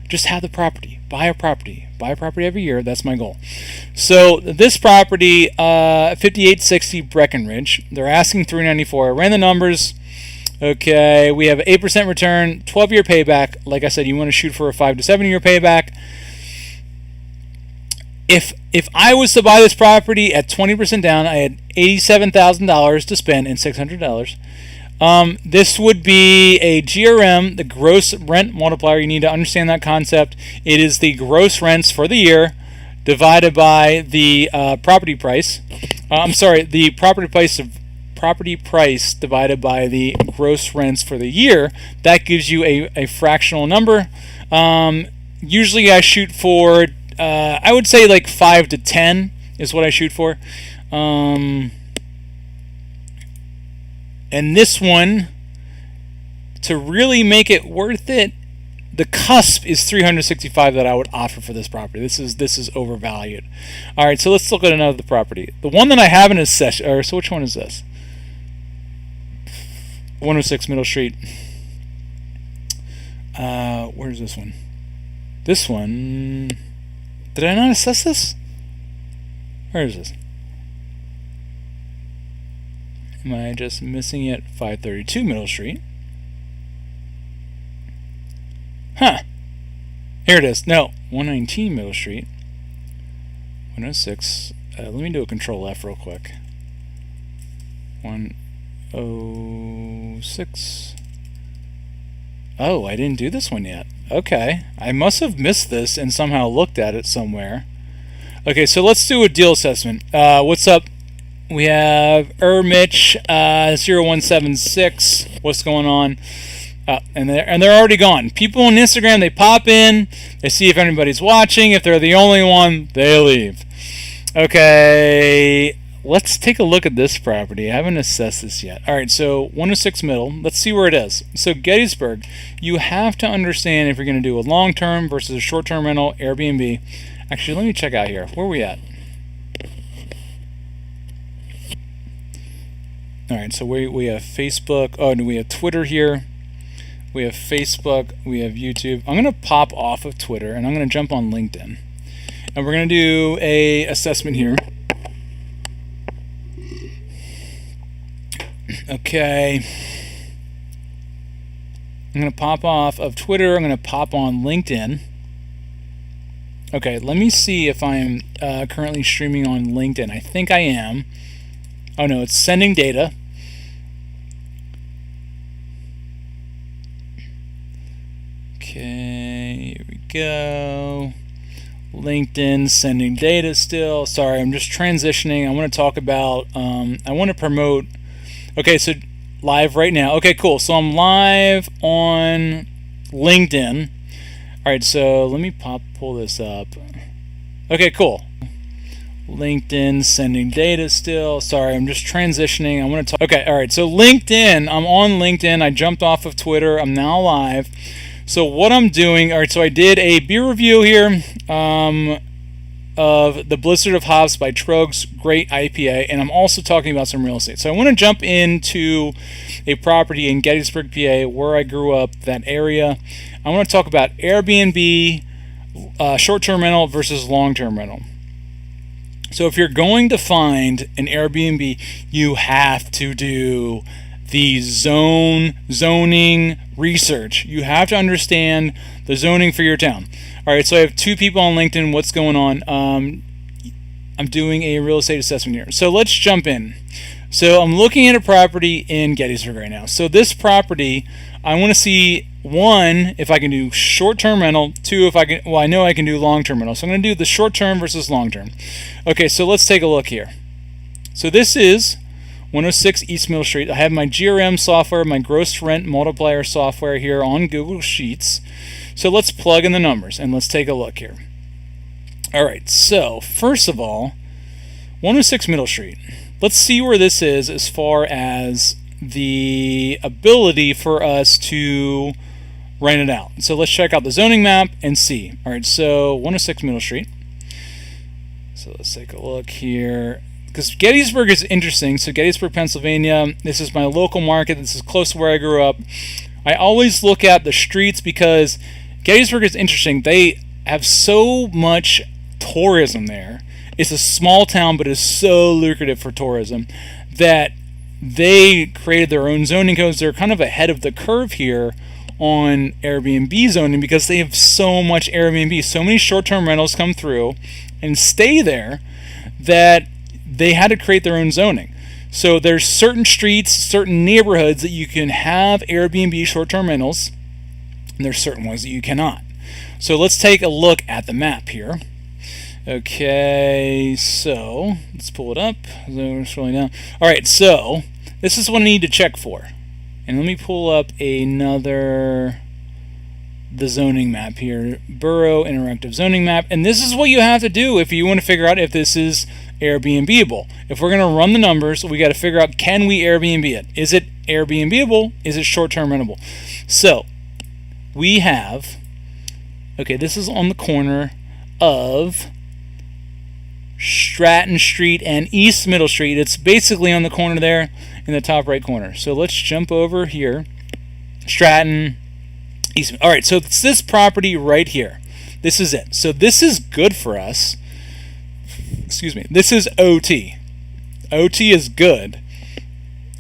Just have the property. Buy a property every year. That's my goal. So this property, 5860 Breckenridge, they're asking $394. I ran the numbers. Okay, we have 8% return, 12-year payback. Like I said, you want to shoot for a 5 to 7-year payback. If I was to buy this property at 20% down, I had $87,000 to spend and $600. This would be a GRM, the gross rent multiplier. You need to understand that concept. It is the gross rents for the year divided by the property price. The property price divided by the gross rents for the year. That gives you a fractional number. Usually I shoot for, I would say like 5 to 10 is what I shoot for. And this one, to really make it worth it, the cusp is 365 that I would offer for this property. This is overvalued. All right, so let's look at another property. The one that I have in a session, or so which one is this? 106 Middle Street. Where's this one? This one. Did I not assess this? Where is this? Am I just missing it? 532 Middle Street. Huh. Here it is. No, 119 Middle Street. 106. Let me do a Control F real quick. 106. Oh, I didn't do this one yet. Okay. I must have missed this and somehow looked at it somewhere. Okay, so let's do a deal assessment. What's up? We have Mitch 0176. What's going on? And they're already gone. People on Instagram, they pop in, they see if anybody's watching. If they're the only one, they leave. Okay, let's take a look at this property. I haven't assessed this yet. All right, so 106 Middle. Let's see where it is. So Gettysburg, you have to understand if you're going to do a long-term versus a short-term rental, Airbnb. Actually, let me check out here. Where are we at? All right, so we have Facebook. Oh, no, we have Twitter here. We have Facebook, we have YouTube. I'm going to pop off of Twitter and I'm going to jump on LinkedIn. And we're going to do a assessment here. Okay. I'm going to pop off of Twitter. I'm going to pop on LinkedIn. Okay, let me see if I'm currently streaming on LinkedIn. I think I am. Oh no, it's sending data. Okay, here we go. LinkedIn sending data still. Sorry, I'm just transitioning. I want to talk about, I want to promote. Okay, so live right now. Okay, cool. So I'm live on LinkedIn. All right, so let me pull this up. Okay, cool. LinkedIn sending data still. Sorry, I'm just transitioning. I want to talk. Okay, all right. So LinkedIn, I'm on LinkedIn. I jumped off of Twitter. I'm now live. So what I'm doing, all right, so I did a beer review here of the Blizzard of Hops by Troegs, great IPA, and I'm also talking about some real estate. So I want to jump into a property in Gettysburg, PA, where I grew up, that area. I want to talk about Airbnb, short-term rental versus long-term rental. So if you're going to find an Airbnb, you have to do the zoning research. You have to understand the zoning for your town. All right, so I have two people on LinkedIn. What's going on? I'm doing a real estate assessment here. So let's jump in. So I'm looking at a property in Gettysburg right now. So this property, I want to see, one, if I can do short-term rental, two, if I can, well, I know I can do long-term rental. So I'm going to do the short-term versus long-term. Okay, so let's take a look here. So this is 106 East Mill Street. I have my GRM software, my gross rent multiplier software here on Google Sheets. So let's plug in the numbers and let's take a look here. All right, so first of all, 106 Middle Street. Let's see where this is as far as the ability for us to rent it out. So let's check out the zoning map and see. All right, so 106 Middle Street. So let's take a look here. Because Gettysburg is interesting. So Gettysburg, Pennsylvania, this is my local market. This is close to where I grew up. I always look at the streets because Gettysburg is interesting. They have so much tourism there. It's a small town, but it's so lucrative for tourism that they created their own zoning codes. They're kind of ahead of the curve here on Airbnb zoning because they have so much Airbnb. So many short-term rentals come through and stay there that they had to create their own zoning. So there's certain streets, certain neighborhoods that you can have Airbnb short-term rentals, and there's certain ones that you cannot. So let's take a look at the map here. Okay, so let's pull it up. Scrolling down. All right, so this is what I need to check for. And let me pull up the zoning map here, Borough Interactive Zoning Map. And this is what you have to do if you want to figure out if this is Airbnb-able. If we're going to run the numbers, we got to figure out, can we Airbnb it? Is it Airbnb-able? Is it short-term rentable? So we have Okay, this is on the corner of Stratton Street and East Middle Street. It's basically on the corner there in the top right corner. So let's jump over here. Stratton, East. All right, so it's this property right here. This is it. So this is good for us. Excuse me. This is OT. OT is good.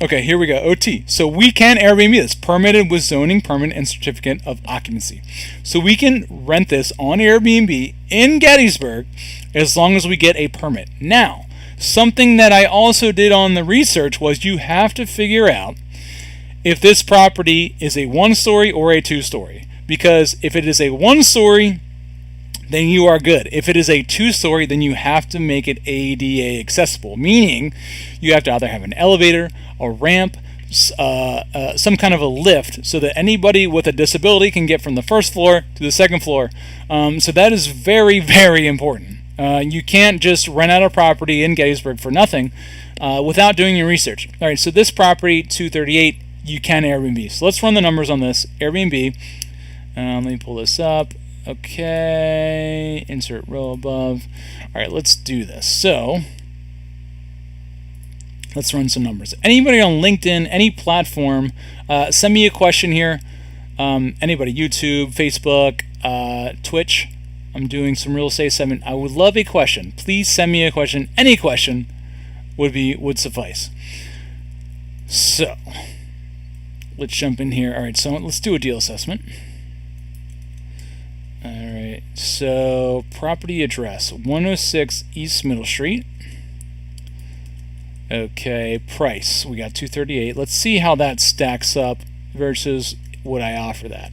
Okay, here we go. OT. So we can Airbnb this, permitted with zoning permit and certificate of occupancy. So we can rent this on Airbnb in Gettysburg as long as we get a permit. Now, something that I also did on the research was you have to figure out if this property is a 1-story or a 2-story. Because if it is a 1-story, then you are good. If it is a 2-story, then you have to make it ADA accessible, meaning you have to either have an elevator, a ramp, some kind of a lift so that anybody with a disability can get from the first floor to the second floor. So that is very, very important. You can't just rent out a property in Gettysburg for nothing without doing your research. All right, so this property, 238, you can Airbnb. So let's run the numbers on this. Airbnb, let me pull this up. Okay, insert row above. All right, let's do this. So let's run some numbers. Anybody on LinkedIn, any platform, send me a question here. Anybody, YouTube, Facebook, Twitch. I'm doing some real estate segment. I would love a question. Please send me a question. Any question would suffice. So let's jump in here. All right, so let's do a deal assessment. All right, so property address 106 East Middle Street. Okay, price, we got 238. Let's see how that stacks up versus what I offer that.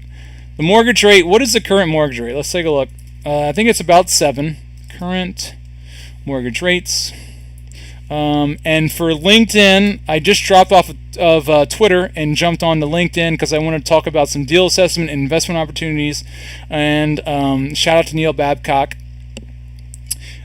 The mortgage rate, what is the current mortgage rate? Let's take a look. I think it's about 7. Current mortgage rates. And for LinkedIn, I just dropped off of Twitter and jumped on to LinkedIn because I want to talk about some deal assessment and investment opportunities. And shout out to Neil Babcock.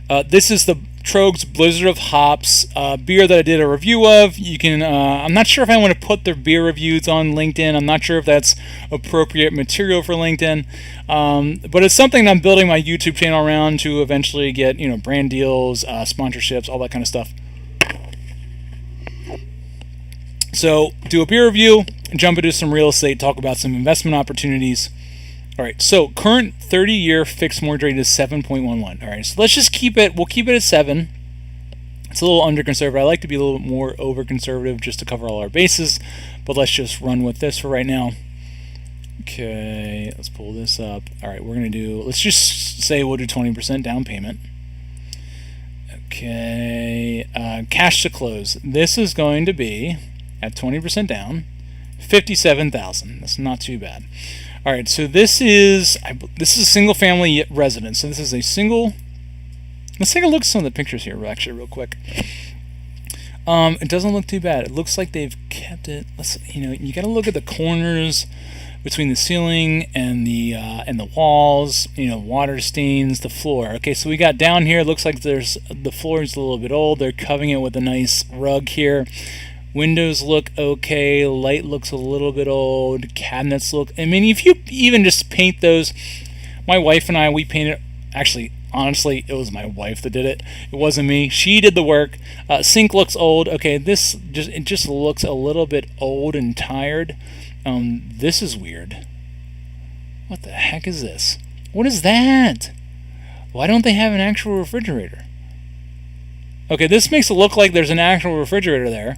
This is the Troegs Blizzard of Hops beer that I did a review of. You can. I'm not sure if I want to put their beer reviews on LinkedIn. I'm not sure if that's appropriate material for LinkedIn. But it's something I'm building my YouTube channel around to eventually get, brand deals, sponsorships, all that kind of stuff. So do a beer review, jump into some real estate, talk about some investment opportunities. All right, so current 30-year fixed mortgage rate is 7.11. All right, so let's just keep it. We'll keep it at 7. It's a little under conservative. I like to be a little bit more over conservative just to cover all our bases, but let's just run with this for right now. Okay, let's pull this up. All right, let's just say we'll do 20% down payment. Okay, cash to close. This is going to be at 20% down, $57,000. That's not too bad. All right, so this is a single-family residence. So this is a single. Let's take a look at some of the pictures here, actually, real quick. It doesn't look too bad. It looks like they've kept it. You got to look at the corners between the ceiling and the walls. Water stains the floor. Okay, so we got down here. It looks like the floor is a little bit old. They're covering it with a nice rug here. Windows look okay. Light looks a little bit old. Cabinets look. If you even just paint those, my wife and we painted. Actually, honestly, it was my wife that did it. It wasn't me. She did the work. Sink looks old. Okay, it just looks a little bit old and tired. This is weird. What the heck is this? What is that? Why don't they have an actual refrigerator? Okay, this makes it look like there's an actual refrigerator there.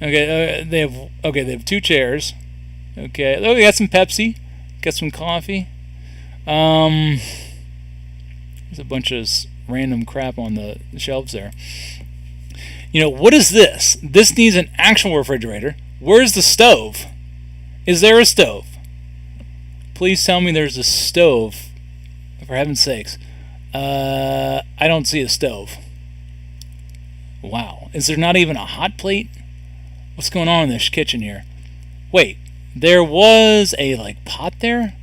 Okay, they have 2 chairs. Okay, they got some Pepsi, got some coffee. There's a bunch of random crap on the shelves there. What is this? This needs an actual refrigerator. Where's the stove? Is there a stove? Please tell me there's a stove, for heaven's sakes. I don't see a stove. Wow. Is there not even a hot plate? What's going on in this kitchen here? Wait, there was a pot there?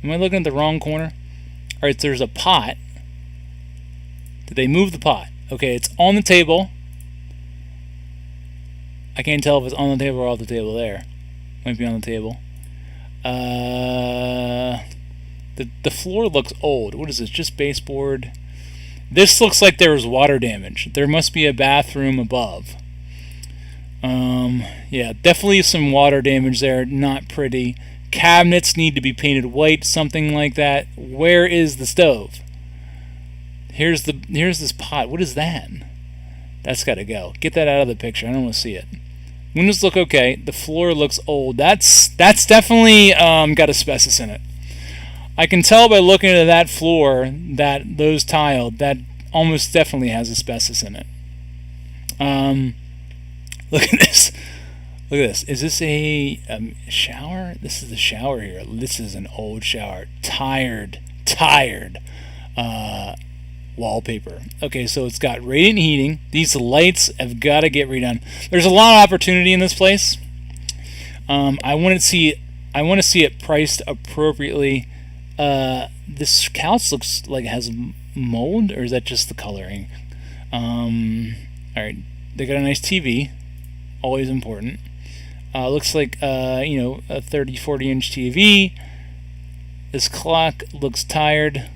Am I looking at the wrong corner? Alright, there's a pot. Did they move the pot? Okay, it's on the table. I can't tell if it's on the table or off the table there. Might be on the table. The floor looks old. What is this? Just baseboard. This looks like there was water damage. There must be a bathroom above. Yeah, definitely some water damage there. Not pretty. Cabinets need to be painted white, something like that. Where is the stove? Here's this pot. What is that? That's got to go. Get that out of the picture. I don't want to see it. Windows look okay. The floor looks old. That's definitely got asbestos in it. I can tell by looking at that floor, those tile, that almost definitely has asbestos in it. Look at this. Look at this. Is this a shower? This is the shower here. This is an old shower. Tired wallpaper. Okay, so it's got radiant heating. These lights have got to get redone. There's a lot of opportunity in this place. I want to see it priced appropriately. This couch looks like it has mold, or is that just the coloring? All right, they got a nice TV. Always important. Looks like a 30-40 inch TV. This clock looks tired.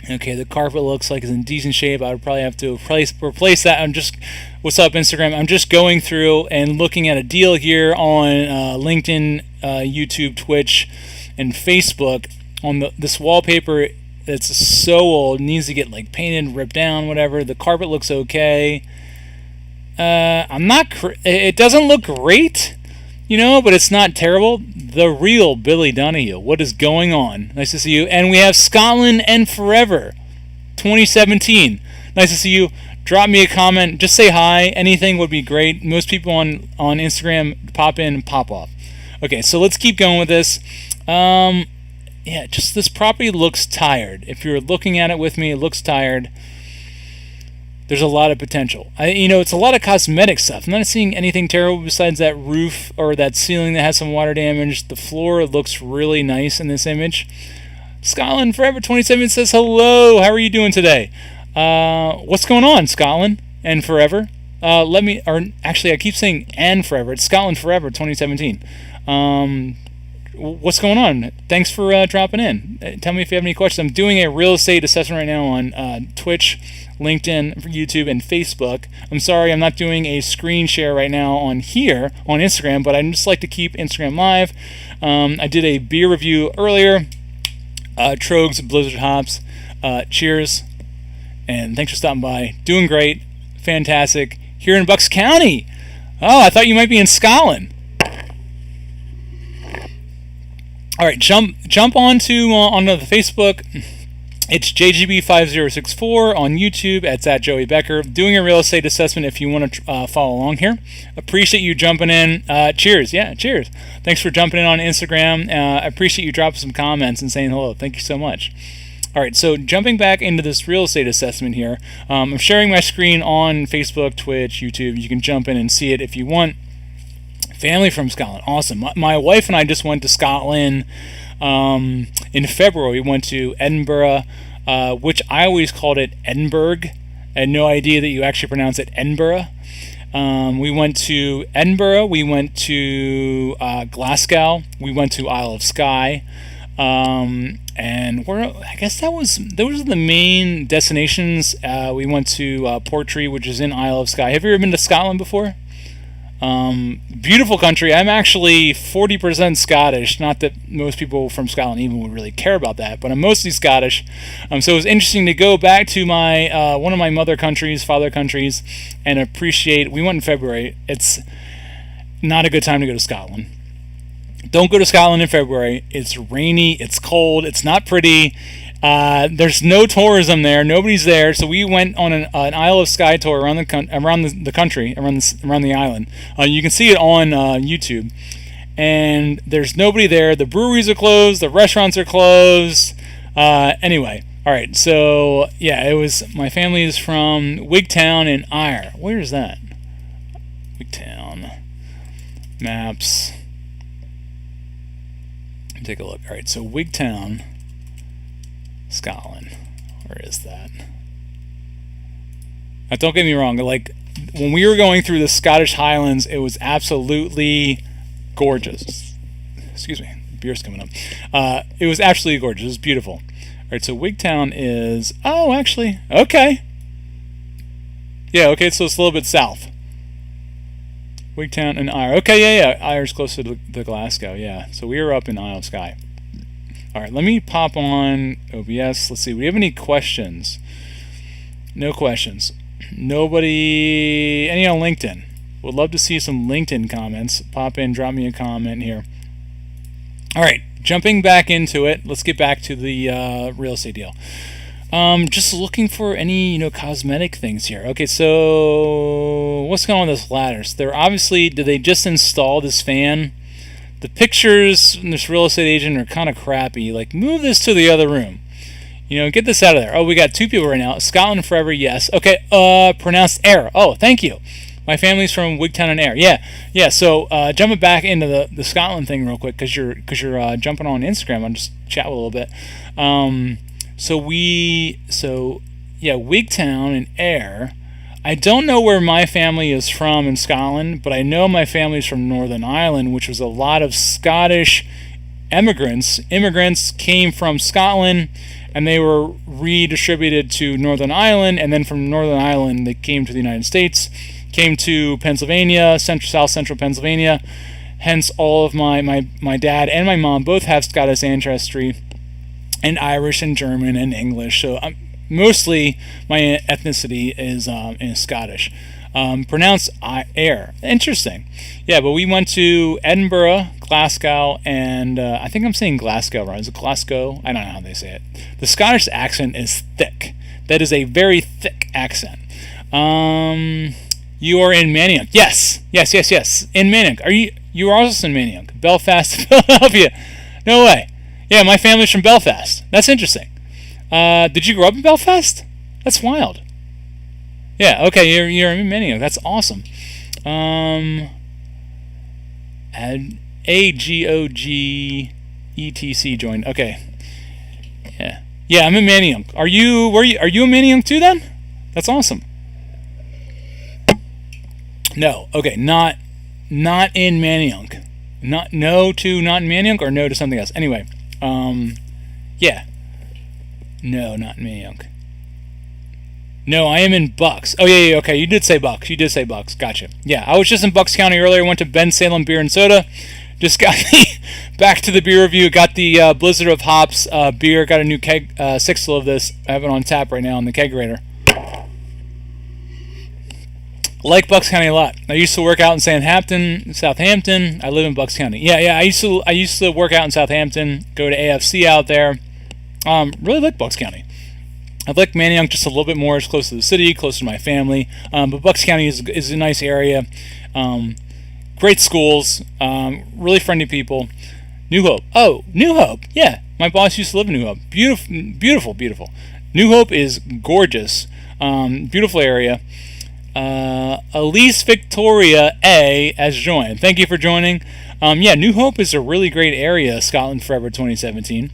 Okay, the carpet looks like it's in decent shape. I would probably have to replace that. What's up, Instagram? I'm just going through and looking at a deal here on LinkedIn, YouTube, Twitch, and Facebook on this wallpaper that's so old. It needs to get like painted, ripped down, whatever. The carpet looks okay. It doesn't look great, but it's not terrible. The real Billy Donahue. What is going on? Nice to see you. And we have Scotland and Forever 2017. Nice to see you. Drop me a comment. Just say hi. Anything would be great. Most people on Instagram pop in and pop off. Okay, so let's keep going with this. Yeah, just this property looks tired. If you're looking at it with me, it looks tired. There's a lot of potential. It's a lot of cosmetic stuff. I'm not seeing anything terrible besides that roof or that ceiling that has some water damage. The floor looks really nice in this image. Scotland Forever 27 says hello. How are you doing today? What's going on, Scotland and Forever? I keep saying and Forever. It's Scotland Forever 2017. What's going on? Thanks for dropping in. Tell me if you have any questions. I'm doing a real estate assessment right now on Twitch, LinkedIn, YouTube, and Facebook. I'm sorry I'm not doing a screen share right now on here on Instagram, but I just like to keep Instagram live. I did a beer review earlier. Troegs Blizzard Hops. Cheers, and thanks for stopping by. Doing great, fantastic. Here in Bucks County. Oh, I thought you might be in Scotland. All right, jump onto the Facebook. It's JGB5064 on YouTube. It's at Joey Becker. Doing a real estate assessment if you want to follow along here. Appreciate you jumping in. Cheers. Yeah, cheers. Thanks for jumping in on Instagram. I appreciate you dropping some comments and saying hello. Thank you so much. All right, so jumping back into this real estate assessment here. I'm sharing my screen on Facebook, Twitch, YouTube. You can jump in and see it if you want. Family from Scotland. Awesome. My wife and I just went to Scotland in February. We went to Edinburgh, which I always called it Edinburgh. I had no idea that you actually pronounce it Edinburgh. We went to Edinburgh. We went to Glasgow. We went to Isle of Skye. And I guess those are the main destinations. We went to Portree, which is in Isle of Skye. Have you ever been to Scotland before? Beautiful country. I'm actually 40% Scottish. Not that most people from Scotland even would really care about that, but I'm mostly Scottish. So it was interesting to go back to my one of my father countries, and appreciate. We went in February. It's not a good time to go to Scotland. Don't go to Scotland in February. It's rainy. It's cold. It's not pretty. There's no tourism there. Nobody's there. So we went on an Isle of Skye tour around the country, around the island. You can see it on YouTube. And there's nobody there. The breweries are closed. The restaurants are closed. Anyway, all right. So yeah, my family is from Wigtown in Ayr. Where is that? Wigtown. Maps. Take a look. All right. So Wigtown, Scotland. Where is that? Now, don't get me wrong. Like when we were going through the Scottish Highlands, it was absolutely gorgeous. Excuse me, beer's coming up. It was absolutely gorgeous. It was beautiful. All right, so Wigtown is, oh, actually, okay. Yeah, okay, so it's a little bit south. Wigtown and Ayr. Okay, yeah. Ayr's closer to the Glasgow, yeah. So we were up in Isle of Skye. All right, let me pop on OBS. Let's see, do we have any questions? No questions. Nobody, any on LinkedIn? Would love to see some LinkedIn comments. Pop in, drop me a comment here. All right, jumping back into it. Let's get back to the real estate deal. Just looking for any, cosmetic things here. Okay, so what's going on with this ladder? So they're obviously, did they just install this fan? The pictures in this real estate agent are kind of crappy. Like, move this to the other room. Get this out of there. Oh, we got 2 people right now. Scotland forever, yes. Okay, pronounced Ayr. Oh, thank you. My family's from Wigtown and Ayr. Yeah. So jumping back into the Scotland thing real quick, because you're jumping on Instagram. I'll just chat a little bit. Wigtown and Ayr. I don't know where my family is from in Scotland, but I know my family's from Northern Ireland, which was a lot of Scottish immigrants. Immigrants came from Scotland, and they were redistributed to Northern Ireland, and then from Northern Ireland they came to the United States, came to Pennsylvania, south central Pennsylvania. Hence, all of my dad and my mom both have Scottish ancestry, and Irish and German and English. So mostly my ethnicity is Scottish. Pronounced Ayr. Interesting. Yeah, but we went to Edinburgh, Glasgow, and I think I'm saying Glasgow, right? Is it Glasgow? I don't know how they say it. The Scottish accent is thick. That is a very thick accent. You are in Manayunk. Yes. In Manayunk. You are also in Manayunk. Belfast, Philadelphia. No way. Yeah, my family's from Belfast. That's interesting. Did you grow up in Belfast? That's wild. Yeah, okay, you're in Manayunk. That's awesome. AGOGETC joined. Okay. Yeah, I'm in Manayunk. Are you in Manayunk too then? That's awesome. No. Okay, not in Manayunk. Not in Manayunk, or no to something else. Anyway, yeah. No, not in Manayunk. No, I am in Bucks. Oh, yeah, okay. You did say Bucks. Gotcha. Yeah, I was just in Bucks County earlier. Went to Ben Salem Beer and Soda. Just got back to the beer review. Got the Blizzard of Hops beer. Got a new keg, 6 of this. I have it on tap right now on the kegerator. Like Bucks County a lot. I used to work out in Southampton. I live in Bucks County. Yeah. I used to work out in Southampton. Go to AFC out there. Really like Bucks County. I like Manayunk just a little bit more. It's close to the city, close to my family. But Bucks County is a nice area. Great schools. Really friendly people. New Hope. Oh, New Hope. Yeah, my boss used to live in New Hope. Beautiful. New Hope is gorgeous. Beautiful area. Elise Victoria A has joined. Thank you for joining. New Hope is a really great area. Scotland Forever 2017.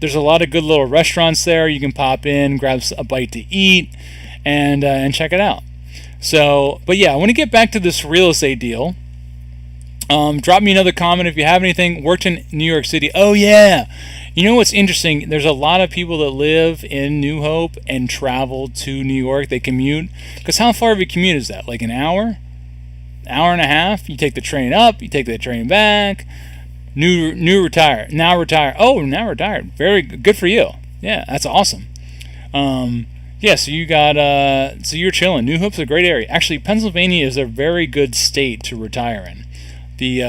There's a lot of good little restaurants there. You can pop in, grab a bite to eat, and check it out. So, but yeah, I want to get back to this real estate deal. Drop me another comment if you have anything. Worked in New York City. Oh yeah. You know what's interesting? There's a lot of people that live in New Hope and travel to New York. They commute. Because how far of a commute is that? Like an hour? Hour and a half? You take the train up, you take the train back. Now retire. Oh, now retired. Very good for you. Yeah, that's awesome. So you got so you're chilling. New Hope's a great area. Actually, Pennsylvania is a very good state to retire in. The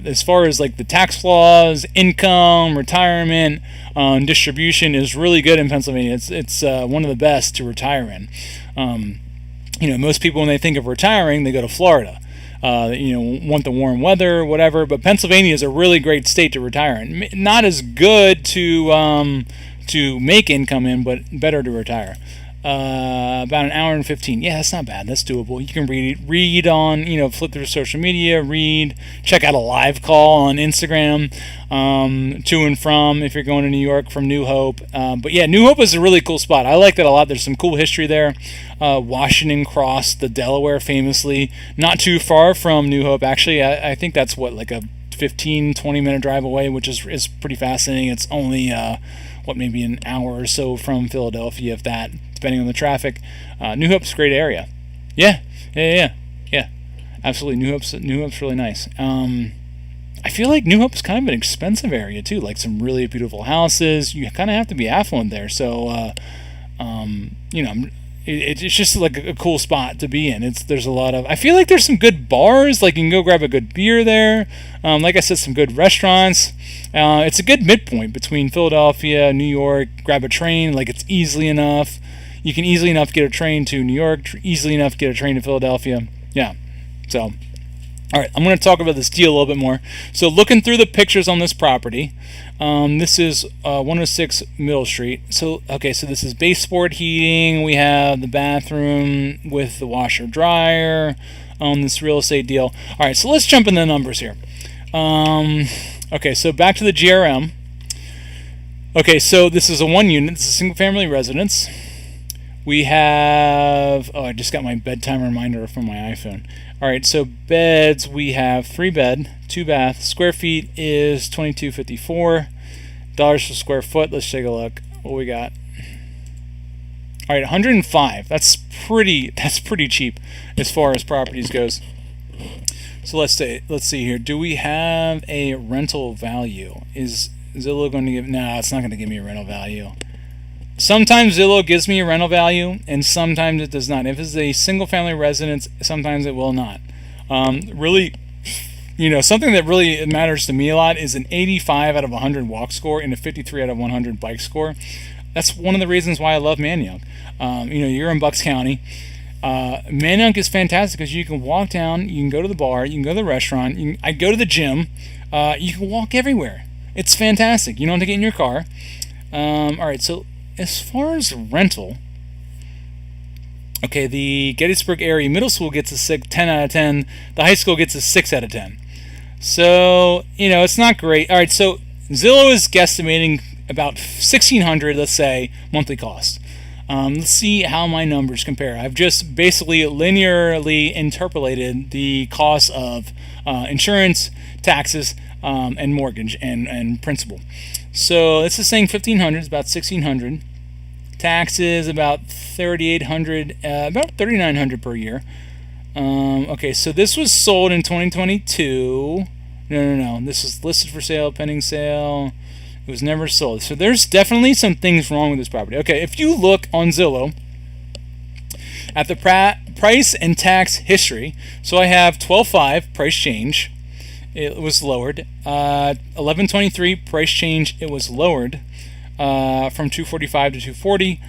as far as like the tax laws, income, retirement, distribution is really good in Pennsylvania. It's one of the best to retire in. Most people when they think of retiring, they go to Florida. Want the warm weather, whatever. But Pennsylvania is a really great state to retire in. Not as good to make income in, but better to retire. About an hour and 15. Yeah, that's not bad. That's doable. You can read on, flip through social media, check out a live call on Instagram, to and from if you're going to New York from New Hope. But yeah, New Hope is a really cool spot. I like that a lot. There's some cool history there. Washington crossed the Delaware famously, not too far from New Hope. Actually, I think that's like a 15-20 minute drive away, which is pretty fascinating. It's only maybe an hour or so from Philadelphia, if that, depending on the traffic. New Hope's a great area. Yeah, absolutely. New Hope's really nice. I feel like New Hope's kind of an expensive area too, like some really beautiful houses. You kind of have to be affluent there, so it's just like a cool spot to be in. There's a lot of, I feel like there's some good bars, like you can go grab a good beer there. Like I said, some good restaurants. It's a good midpoint between Philadelphia, New York. Grab a train, like it's easily enough. You can easily enough get a train to New York, easily enough get a train to Philadelphia. Yeah, so. All right, I'm going to talk about this deal a little bit more. So looking through the pictures on this property, this is 106 Middle Street. So this is baseboard heating. We have the bathroom with the washer dryer on this real estate deal. All right, so let's jump into the numbers here. So back to the GRM. Okay, so this is a one unit. This is a single family residence. We have, I just got my bedtime reminder from my iPhone. All right, so beds, we have 3 bed, 2 bath. Square feet is $22.54 per square foot. Let's take a look. What we got? All right, 105. That's pretty cheap as far as properties goes. So let's see here. Do we have a rental value? Is Zillow going to give? No, it's not going to give me a rental value. Sometimes Zillow gives me a rental value, and sometimes it does not. If it's a single-family residence, sometimes it will not. Really, something that really matters to me a lot is an 85 out of 100 walk score and a 53 out of 100 bike score. That's one of the reasons why I love Manayunk. You're in Bucks County. Manayunk is fantastic because you can walk down, you can go to the bar, you can go to the restaurant, I go to the gym, you can walk everywhere. It's fantastic. You don't have to get in your car. All right, so as far as rental, the Gettysburg area middle school gets a 10 out of 10. The high school gets a 6 out of 10. So, it's not great. All right, so Zillow is guesstimating about $1,600, let's say, monthly cost. Let's see how my numbers compare. I've just basically linearly interpolated the cost of insurance, taxes, and mortgage and principal. So this is saying $1,500, it's about $1,600. Taxes about $3,800, about $3,900 per year. So this was sold in 2022. No. This was listed for sale, pending sale. It was never sold. So there's definitely some things wrong with this property. Okay, if you look on Zillow at the price and tax history, so I have 12.5 price change. It was lowered. 11.23 price change. It was lowered from 245 to 240.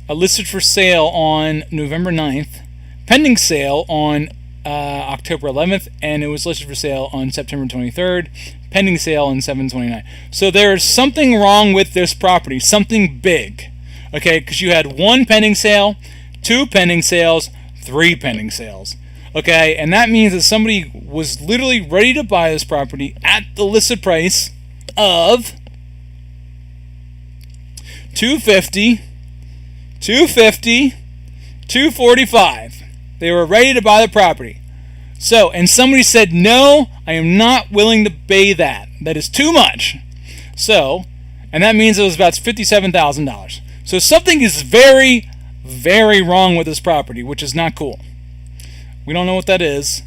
Listed for sale on November 9th. Pending sale on October 11th, and it was listed for sale on September 23rd. Pending sale on 7/29. So there's something wrong with this property, something big. Okay, because you had 1 pending sale, 2 pending sales, 3 pending sales. Okay, and that means that somebody was literally ready to buy this property at the listed price of $250, $250, $245. They were ready to buy the property. So, and somebody said, no, I am not willing to pay that. That is too much. So, and that means it was about $57,000. So something is very, very wrong with this property, which is not cool. We don't know what that is.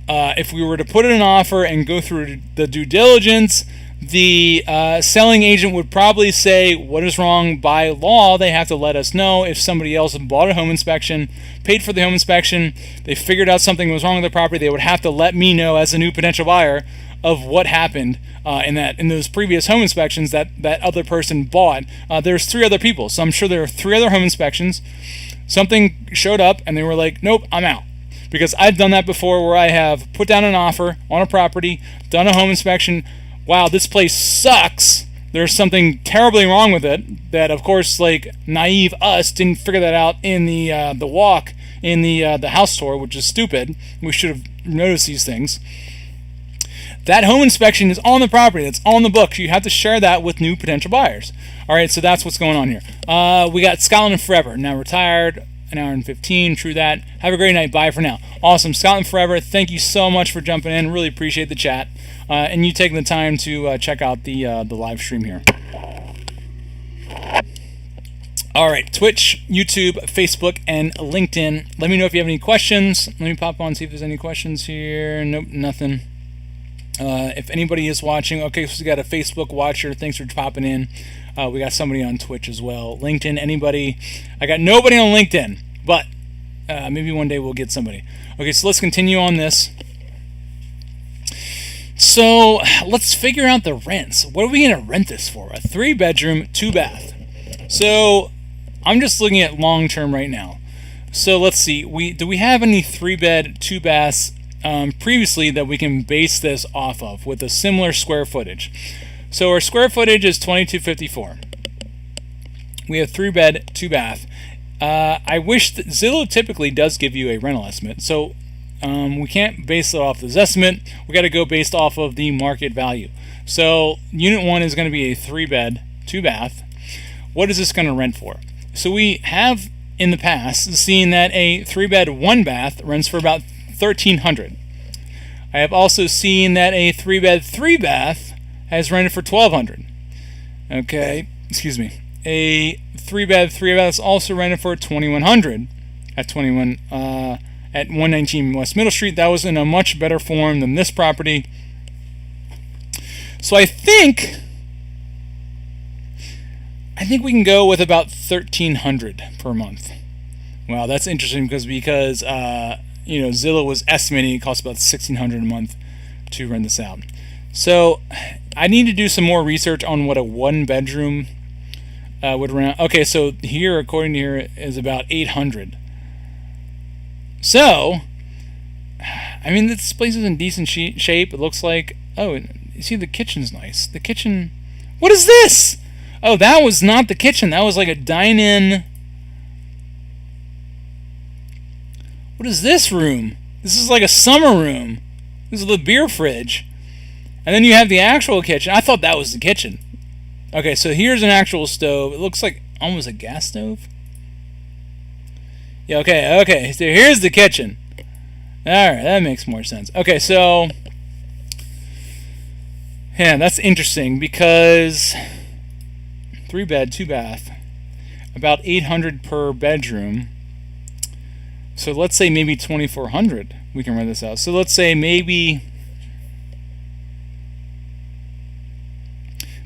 If we were to put in an offer and go through the due diligence, the selling agent would probably say what is wrong. By law, they have to let us know. If somebody else bought a home inspection, paid for the home inspection, they figured out something was wrong with the property, they would have to let me know as a new potential buyer of what happened in those previous home inspections that other person bought. There's 3 other people, so I'm sure there are 3 other home inspections. Something showed up and they were like, nope, I'm out. Because I've done that before, where I have put down an offer on a property, done a home inspection. Wow, this place sucks. there's something terribly wrong with it that, of course, like naive us didn't figure that out in the walk in the house tour, which is stupid. We should have noticed these things. That home inspection is on the property. That's on the books. You have to share that with new potential buyers. All right, so that's what's going on here. We got Scotland Forever, now retired, an hour and 15. True that. Have a great night. Bye for now. Awesome. Scotland Forever, thank you so much for jumping in. Really appreciate the chat. And you taking the time to check out the live stream here. All right, Twitch, YouTube, Facebook, and LinkedIn. Let me know if you have any questions. Let me pop on, see if there's any questions here. Nope, nothing. If anybody is watching, okay, so we got a Facebook watcher. Thanks for popping in. We got somebody on Twitch as well. LinkedIn, anybody? I got nobody on LinkedIn, but maybe one day we'll get somebody. Okay, so let's continue on this. So let's figure out the rents. What are we going to rent this for? A 3-bedroom, 2-bath. So I'm just looking at long-term right now. So let's see. Do we have any 3-bed, 2-baths previously that we can base this off of with a similar square footage? So our square footage is 2254. We have 3-bed, 2-bath. I wish that Zillow typically does give you a rental estimate. So we can't base it off this estimate. We got to go based off of the market value. So unit 1 is going to be a 3-bed, 2-bath. What is this going to rent for? So we have in the past seen that a 3-bed, 1-bath rents for about $1,300. I have also seen that a 3-bed, 3-bath has rented for $1,200. Okay, excuse me. A 3-bed, 3-bath is also rented for $2,100 at 119 West Middle Street. That was in a much better form than this property. So I think we can go with about $1,300 per month. Wow, that's interesting because Zillow was estimating it costs about $1,600 a month to rent this out. So I need to do some more research on what a 1-bedroom would rent. Okay, so here, according to here, is about $800. So, I mean, this place is in decent shape. It looks like. Oh, you see, the kitchen's nice. The kitchen. What is this? Oh, that was not the kitchen. That was like a dine-in. What is this room? This is like a summer room. This is the beer fridge. And then you have the actual kitchen. I thought that was the kitchen. Okay, so here's an actual stove. It looks like almost a gas stove. Yeah, okay. So here's the kitchen. Alright, that makes more sense. Okay, so yeah, that's interesting because 3-bed, 2-bath, about $800 per bedroom. So let's say maybe $2,400 we can rent this out. So let's say maybe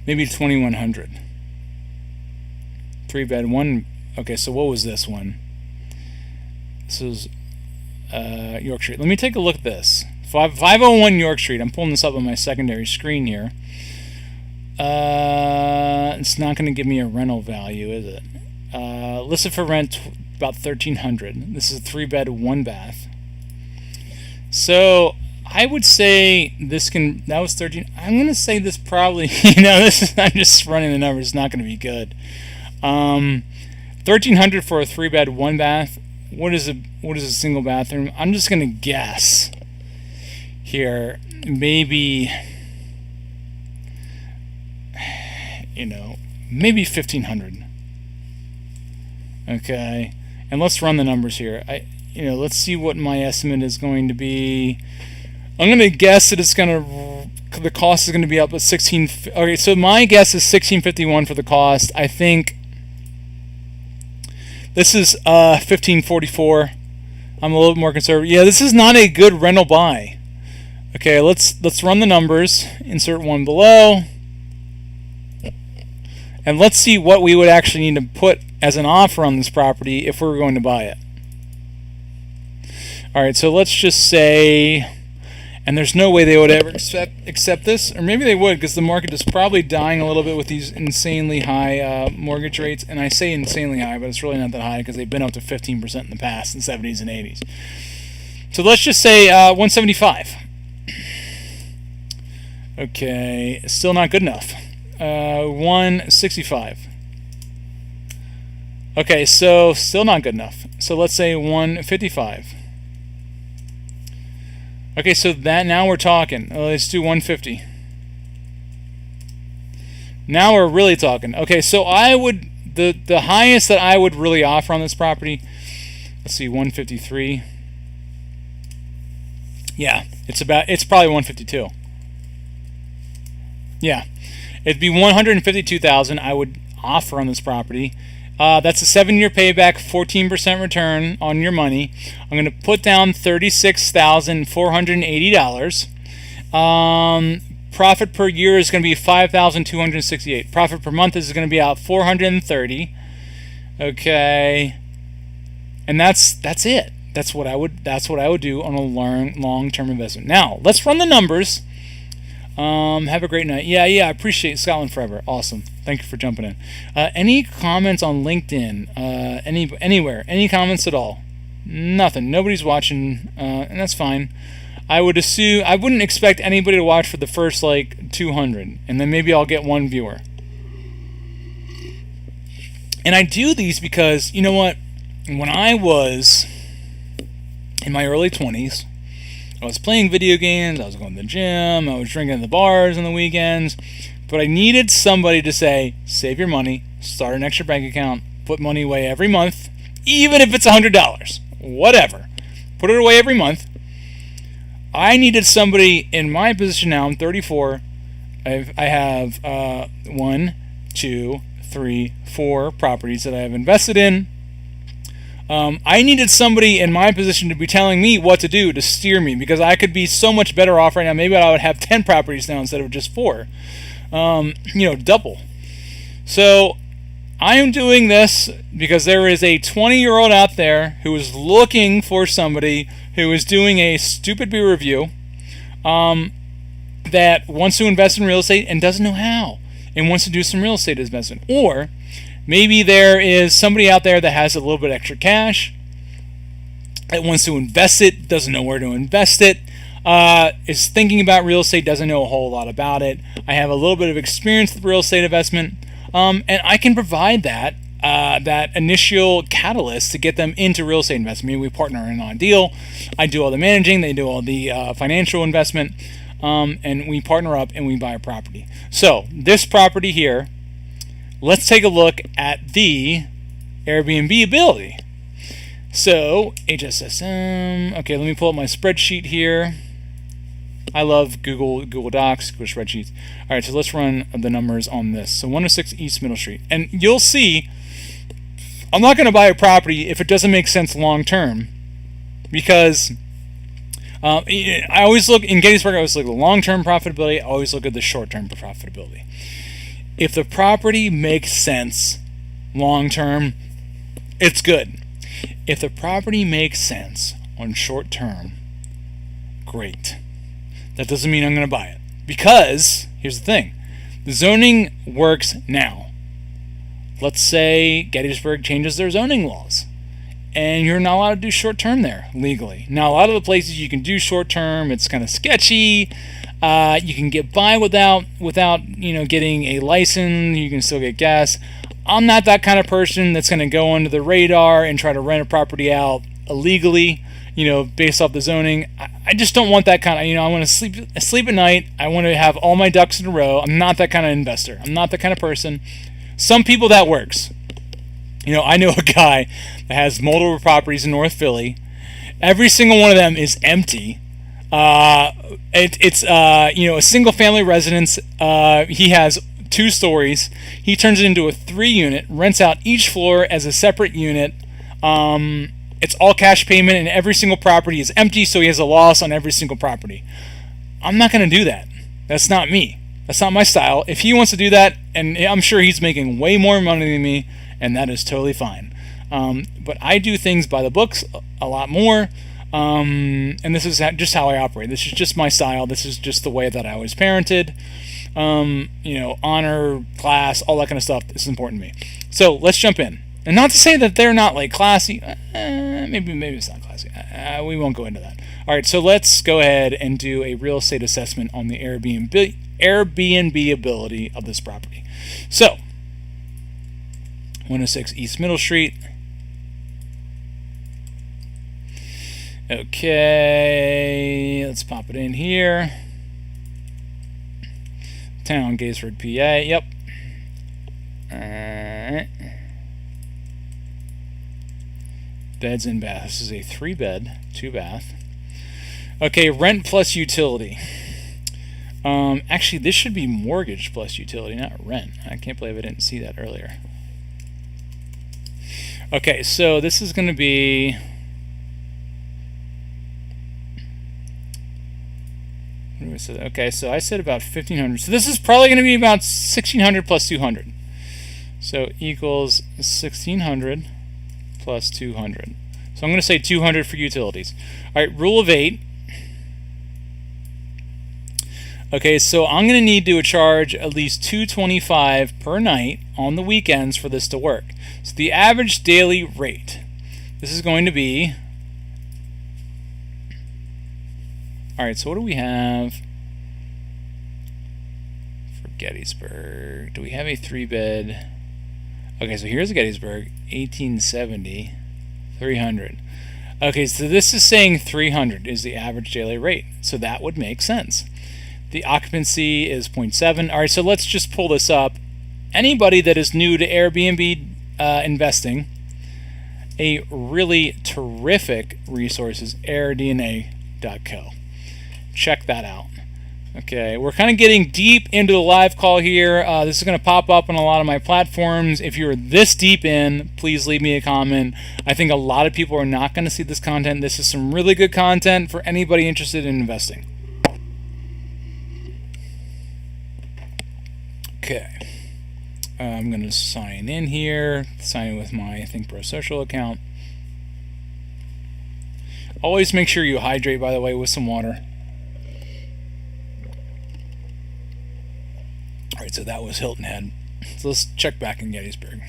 $2,100. 3-bed, 1. Okay, so what was this one? This is York Street. Let me take a look at this. 501 York Street. I'm pulling this up on my secondary screen here. It's not going to give me a rental value, is it? Listed for rent about $1,300. This is a 3-bed, 1-bath. So I would say that was 13. I'm going to say this probably, I'm just running the numbers. It's not going to be good. $1,300 for a 3-bed, 1-bath. What is a single bathroom? I'm just going to guess here. Maybe, maybe $1,500. Okay. And let's run the numbers here. Let's see what my estimate is going to be. I'm going to guess that the cost is going to be up at okay, so my guess is $1,651 for the cost. I think this is $1,544. I'm a little bit more conservative. Yeah, this is not a good rental buy. Okay, let's run the numbers. Insert one below. And let's see what we would actually need to put as an offer on this property if we were going to buy it. Alright, so let's just say, and there's no way they would ever accept this, or maybe they would because the market is probably dying a little bit with these insanely high mortgage rates. And I say insanely high, but it's really not that high because they've been up to 15% in the past, in 70s and 80s. So let's just say 175. Okay, still not good enough. 165. Okay, so still not good enough. So let's say 155. Okay, so that now we're talking. Let's do 150. Now we're really talking. Okay, so I would the highest that I would really offer on this property. Let's see, 153. Yeah, it's probably 152. Yeah, it'd be 152,000 I would offer on this property. That's a 7-year payback, 14% return on your money. I'm going to put down $36,480. Profit per year is going to be $5,268. Profit per month is going to be out $430. Okay, and that's it. That's what I would do on a long-term investment. Now let's run the numbers. Have a great night. Yeah, I appreciate Scotland Forever. Awesome. Thank you for jumping in. Any comments on LinkedIn? Anywhere? Any comments at all? Nothing. Nobody's watching, and that's fine. I wouldn't expect anybody to watch for the first 200, and then maybe I'll get one viewer. And I do these because, you know what? When I was in my early 20s, I was playing video games, I was going to the gym, I was drinking at the bars on the weekends, but I needed somebody to say, save your money, start an extra bank account, put money away every month, even if it's $100, whatever. Put it away every month. I needed somebody in my position now. I'm 34. I have 1, 2, 3, 4 properties that I have invested in. I needed somebody in my position to be telling me what to do, to steer me, because I could be so much better off right now. Maybe I would have 10 properties now instead of just 4. Double. So I am doing this because there is a 20-year-old out there who is looking for somebody who is doing a stupid beer review that wants to invest in real estate and doesn't know how, and wants to do some real estate investment. Or maybe there is somebody out there that has a little bit extra cash, that wants to invest it, doesn't know where to invest it, is thinking about real estate, doesn't know a whole lot about it. I have a little bit of experience with real estate investment, and I can provide that initial catalyst to get them into real estate investment. We partner in on a deal. I do all the managing, they do all the financial investment, and we partner up and we buy a property. So this property here, let's take a look at the Airbnb ability. So HSSM. Okay, let me pull up my spreadsheet here. I love Google Docs, Google spreadsheets. All right, so let's run the numbers on this. So 106 East Middle Street, and you'll see, I'm not going to buy a property if it doesn't make sense long term, because I always look in Gettysburg. I always look at the long-term profitability. I always look at the short-term profitability. If the property makes sense long term, it's good. If the property makes sense on short term, great. That doesn't mean I'm going to buy it, because here's the thing: the zoning works now. Let's say Gettysburg changes their zoning laws, and you're not allowed to do short term there legally. Now, a lot of the places you can do short term, it's kind of sketchy. You can get by without getting a license. You can still get gas. I'm not that kind of person that's going to go under the radar and try to rent a property out illegally, based off the zoning. I just don't want that kind of, I want to sleep at night. I want to have all my ducks in a row. I'm not that kind of investor. I'm not that kind of person. Some people that works. I know a guy that has multiple properties in North Philly. Every single one of them is empty. It's a single family residence. He has 2 stories. He turns it into a 3-unit, rents out each floor as a separate unit. It's all cash payment, and every single property is empty, so he has a loss on every single property. I'm not going to do that. That's not me. That's not my style. If he wants to do that, and I'm sure he's making way more money than me, and that is totally fine. But I do things by the books a lot more. And this is just how I operate. This is just my style. This is just the way that I was parented. Honor, class, all that kind of stuff. This is important to me. So let's jump in. And not to say that they're not classy. Maybe it's not classy. We won't go into that. All right, so let's go ahead and do a real estate assessment on the Airbnb Airbnb ability of this property. So 106 East Middle Street. Okay, let's pop it in here. Town, Gaysford, PA. Yep. Alright. Beds and bath. This is a 3-bed, 2-bath. Okay, rent plus utility. Actually, this should be mortgage plus utility, not rent. I can't believe I didn't see that earlier. Okay, so this is going to be... Okay, so I said about 1,500. So this is probably going to be about 1,600 plus 200. So equals 1,600 plus 200. So I'm going to say 200 for utilities. All right, rule of 8. Okay, so I'm going to need to charge at least $225 per night on the weekends for this to work. So the average daily rate, this is going to be... All right, so what do we have for Gettysburg? Do we have a 3-bed? Okay, so here's Gettysburg, 1870, 300. Okay, so this is saying 300 is the average daily rate. So that would make sense. The occupancy is 0.7. All right, so let's just pull this up. Anybody that is new to Airbnb investing, a really terrific resource is airdna.co. Check that out. Okay, we're kind of getting deep into the live call here. This is going to pop up on a lot of my platforms. If you're this deep in, please leave me a comment. I think a lot of people are not going to see this content. This is some really good content for anybody interested in investing. Okay, I'm going to sign in here. Sign in with my Think Pro Social account. Always make sure you hydrate, by the way, with some water. Alright, so that was Hilton Head. So let's check back in Gettysburg.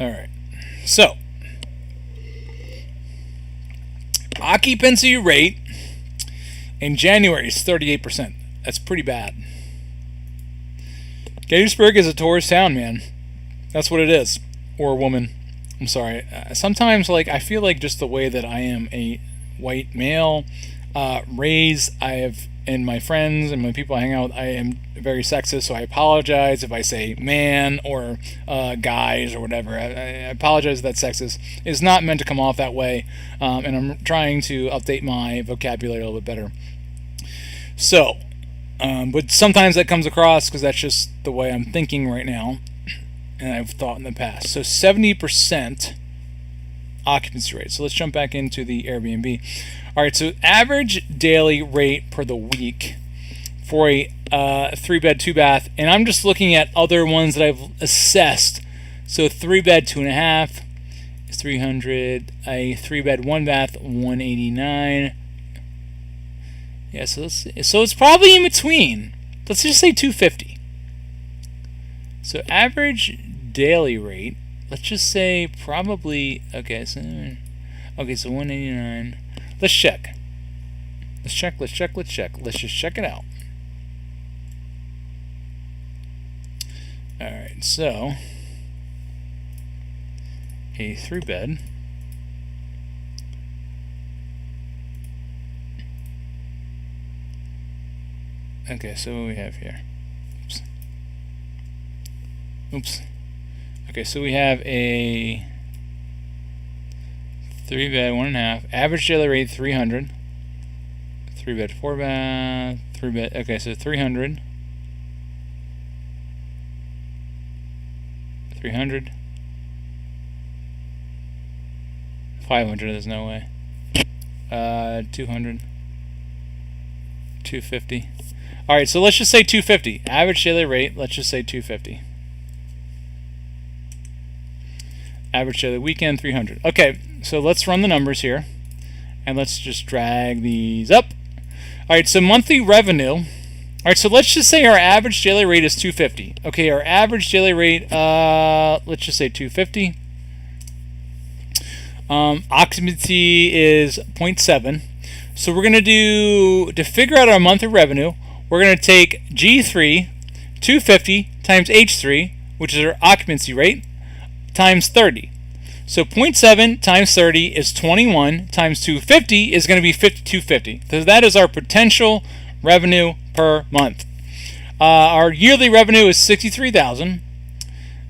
Alright, so occupancy rate in January is 38%. That's pretty bad. Gettysburg is a tourist town, man. That's what it is. Or a woman. I'm sorry. Sometimes, like, I feel like just the way that I am a white male, raised, I have, and my friends and my people I hang out with, I am very sexist, so I apologize if I say man or guys or whatever. I apologize if that's sexist. It's not meant to come off that way, and I'm trying to update my vocabulary a little bit better. So, but sometimes that comes across because that's just the way I'm thinking right now. And I've thought in the past. So 70% occupancy rate. So let's jump back into the Airbnb. All right, so average daily rate per the week for a 3-bed, 2-bath. And I'm just looking at other ones that I've assessed. So 3-bed, 2.5 is 300. A 3-bed, 1-bath, 189. Yeah, so it's probably in between. Let's just say 250. So average daily rate, let's just say probably, okay, so 189. Let's check. Let's check. Let's just check it out. Alright, so a 3-bed. Okay, so what do we have here? Oops. Okay, so we have a 3-bed, 1.5. Average daily rate 300. 3-bed, 4-bath. 3-bed. Okay, so 300. 300. 500. There's no way. 200. 250. All right, so let's just say 250. Average daily rate. Let's just say 250. Average daily weekend, 300. Okay, so let's run the numbers here. And let's just drag these up. All right, so monthly revenue. All right, so let's just say our average daily rate is 250. Okay, our average daily rate, let's just say 250. Occupancy is 0.7. So we're going to do, to figure out our monthly revenue, we're going to take G3, 250 times H3, which is our occupancy rate, times 30. So 0.7 times 30 is 21, times 250 is going to be 5250. So that is our potential revenue per month. Our yearly revenue is 63,000.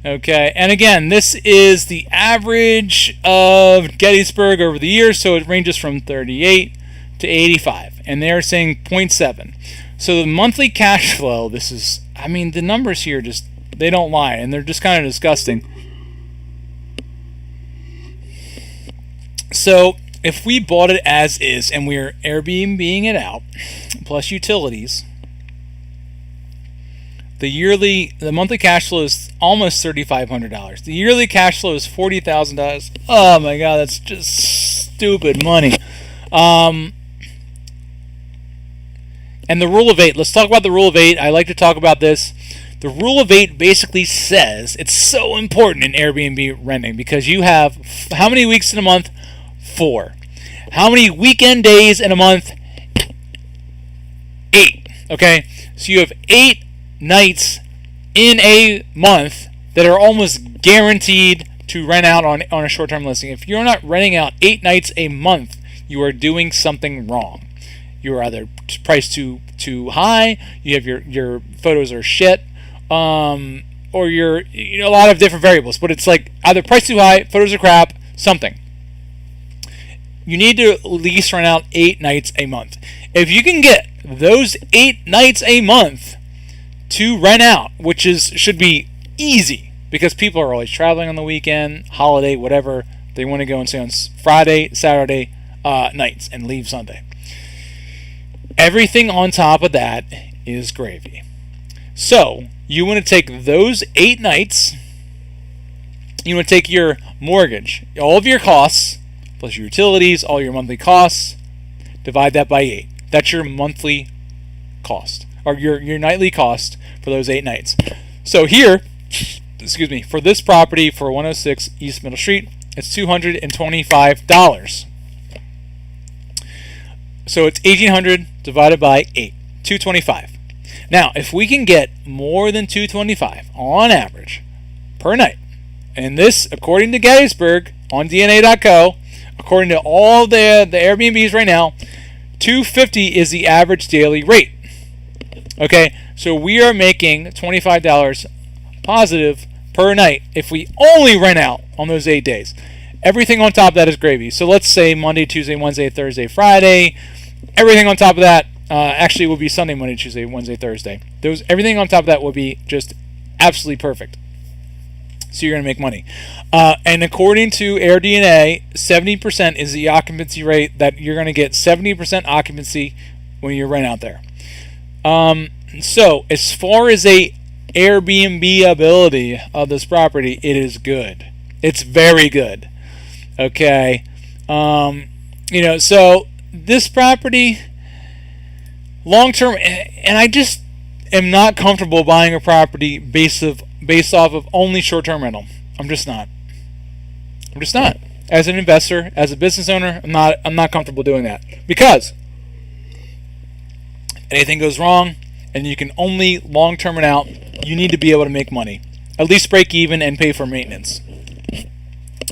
Okay, and again, this is the average of Gettysburg over the years, so it ranges from 38 to 85, and they're saying 0.7. So the monthly cash flow, this is, I mean, the numbers here just, they don't lie, and they're just kind of disgusting. So if we bought it as is and we're Airbnb-ing it out, plus utilities, the monthly cash flow is almost $3,500. The yearly cash flow is $40,000. Oh my God, that's just stupid money. And the rule of 8. Let's talk about the rule of 8. I like to talk about this. The rule of 8 basically says it's so important in Airbnb renting because you have how many weeks in a month? 4. How many weekend days in a month? 8. Okay, so you have 8 nights in a month that are almost guaranteed to rent out on a short-term listing. If you're not renting out 8 nights a month, you are doing something wrong. You are either priced too high, you have your photos are shit, or you're a lot of different variables. But it's like either priced too high, photos are crap, something. You need to at least rent out 8 nights a month. If you can get those 8 nights a month to rent out, which should be easy because people are always traveling on the weekend, holiday, whatever. They want to go and stay on Friday, Saturday nights and leave Sunday. Everything on top of that is gravy. So you want to take those 8 nights, you want to take your mortgage, all of your costs, plus your utilities, all your monthly costs, divide that by 8. That's your monthly cost, or your nightly cost for those 8 nights. So here, for this property for 106 East Middle Street, it's $225. So it's $1,800 divided by 8, $225. Now, if we can get more than $225 on average per night, and this, according to Gettysburg on DNA.co, according to all the Airbnbs right now, $250 is the average daily rate. Okay, so we are making $25 positive per night if we only rent out on those 8 days. Everything on top of that is gravy. So let's say Monday, Tuesday, Wednesday, Thursday, Friday. Everything on top of that actually will be Sunday, Monday, Tuesday, Wednesday, Thursday. Everything on top of that will be just absolutely perfect. So you're going to make money. And according to AirDNA, 70% is the occupancy rate, that you're going to get 70% occupancy when you rent out there. So as far as a Airbnb ability of this property, it is good. It's very good. Okay. So this property, long term, and I just am not comfortable buying a property based off of only short-term rental. I'm just not. As an investor, as a business owner, I'm not comfortable doing that, because if anything goes wrong and you can only long-term it out, you need to be able to make money, at least break even and pay for maintenance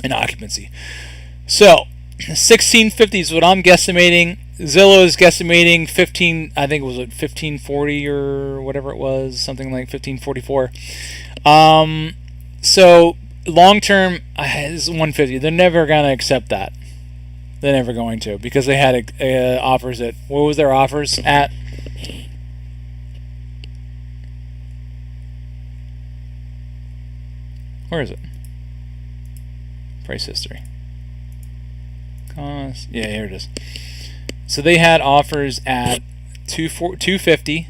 and occupancy. So 1650 is what I'm guesstimating. Zillow is guesstimating 15. I think it was 1540 or whatever it was, something like 1544. So long term is 150. They're never gonna accept that. They're never going to, because they had offers at, what was their offers at? Where is it? Price history. Cost. Yeah, here it is. So they had offers at 250,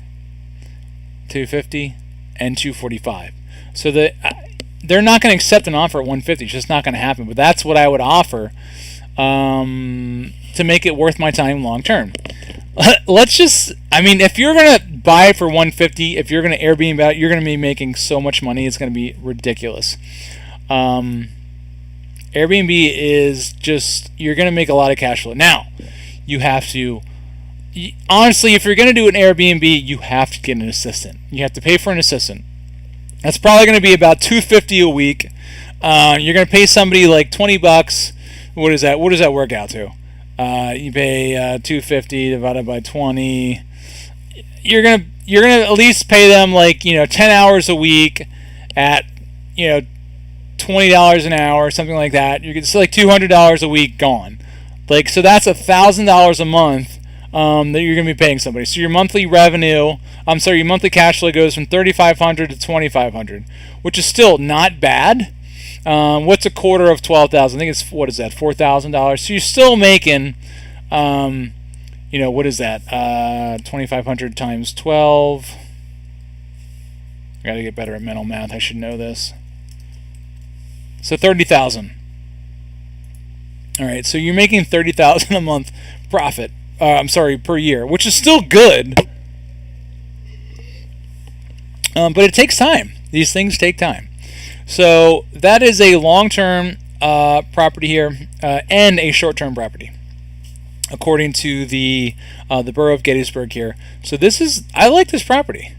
and 245. So they're not going to accept an offer at 150. It's just not going to happen. But that's what I would offer to make it worth my time long term. Let's just, if you're going to buy for 150, if you're going to Airbnb out, you're going to be making so much money. It's going to be ridiculous. Airbnb is just, you're going to make a lot of cash flow. Now, you have to, honestly, if you're going to do an Airbnb, you have to get an assistant. You have to pay for an assistant. That's probably going to be about $250 a week. You're going to pay somebody like $20. What is that? What does that work out to? You pay $250 divided by 20. You're gonna at least pay them like 10 hours a week at $20 an hour, something like that. You get like $200 a week gone. Like, so that's $1,000 a month that you're gonna be paying somebody. So your monthly revenue, your monthly cash flow goes from $3,500 to $2,500, which is still not bad. What's a quarter of 12,000? I think it's, what is that, $4,000? So you're still making, what is that? 2,500 times 12. I gotta get better at mental math. I should know this. So 30,000. All right, so you're making 30,000 a month profit. Per year, which is still good. But it takes time. These things take time. So that is a long-term property here and a short-term property, according to the borough of Gettysburg here. So I like this property.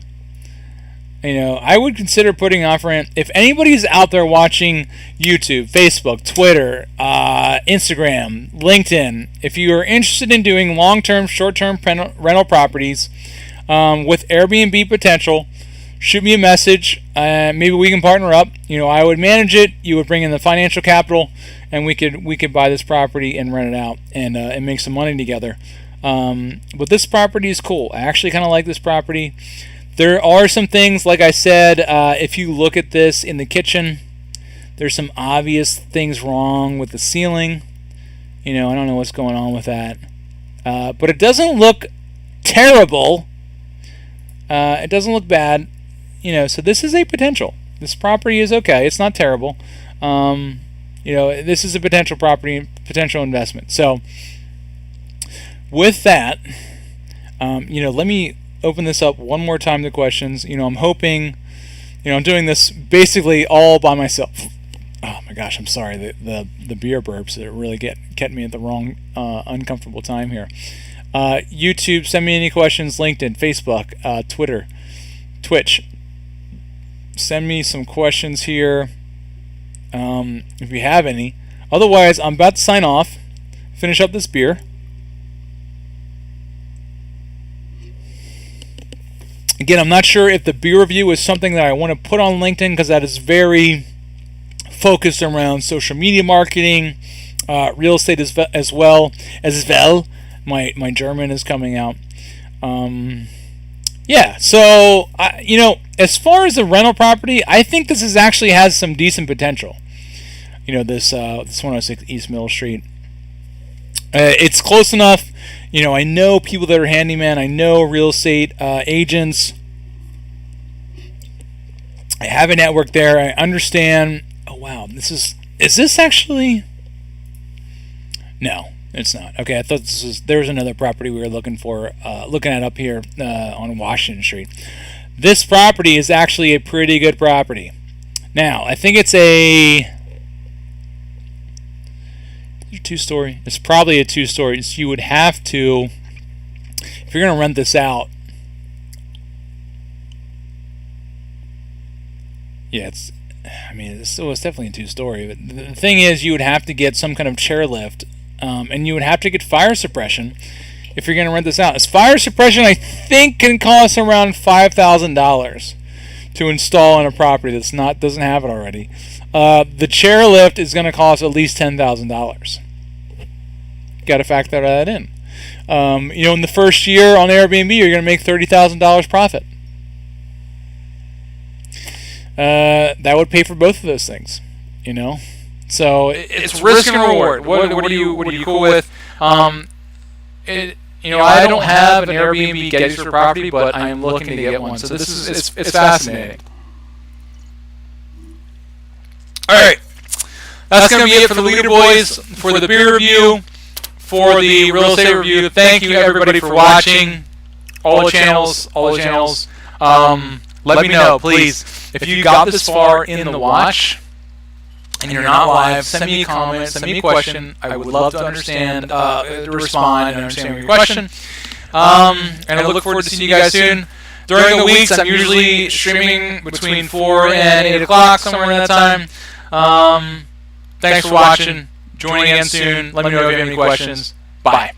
I would consider putting an offer in. If anybody's out there watching YouTube, Facebook, Twitter, Instagram, LinkedIn, if you are interested in doing long-term, short-term rental properties with Airbnb potential, shoot me a message. Maybe we can partner up. I would manage it. You would bring in the financial capital, and we could buy this property and rent it out and make some money together. But this property is cool. I actually kind of like this property. There are some things, like I said, if you look at this in the kitchen, there's some obvious things wrong with the ceiling. I don't know what's going on with that. But it doesn't look terrible. It doesn't look bad. So this is a potential. This property is okay. It's not terrible. This is a potential property, potential investment. So with that, let me open this up one more time to questions. I'm hoping, I'm doing this basically all by myself. Oh my gosh, I'm sorry. The beer burps that really kept me at the wrong uncomfortable time here. YouTube, send me any questions. LinkedIn, Facebook, Twitter, Twitch. Send me some questions here if you have any. Otherwise, I'm about to sign off, finish up this beer. Again, I'm not sure if the beer review is something that I want to put on LinkedIn, because that is very focused around social media marketing, real estate as well. My German is coming out. So as far as the rental property, I think this actually has some decent potential. This 106 East Middle Street. It's close enough. I know people that are handyman. I know real estate agents. I have a network there. I understand. Oh wow, is this actually? No, it's not. Okay, I thought there was another property we were looking at up here on Washington Street. This property is actually a pretty good property. Now, I think it's a two-story. It's probably a two-story. So you would have to, if you're going to rent this out, it's definitely a two-story. But the thing is, you would have to get some kind of chairlift, and you would have to get fire suppression if you're going to rent this out. This fire suppression, I think, can cost around $5,000 to install on a property doesn't have it already. The chairlift is going to cost at least $10,000. Got to factor that in. In the first year on Airbnb, you're going to make $30,000 profit. That would pay for both of those things. So it's risk and reward. What are you cool with? I don't have an Airbnb Gettysburg property, but I am looking to get one. So it's fascinating. All right, that's going to be it for the Leader Boys, for the beer review, for the real estate review. Thank you everybody for watching. All the channels. Let me know, please, if you got this far in the watch. and you're not live, send me a comment, send me a question. I would love to understand, to respond and understand your question. And I look forward to seeing you guys soon. During the weeks, I'm usually streaming between 4 and 8 o'clock, somewhere in that time. Thanks for watching. Join again soon. Let me know if you have any questions. Bye.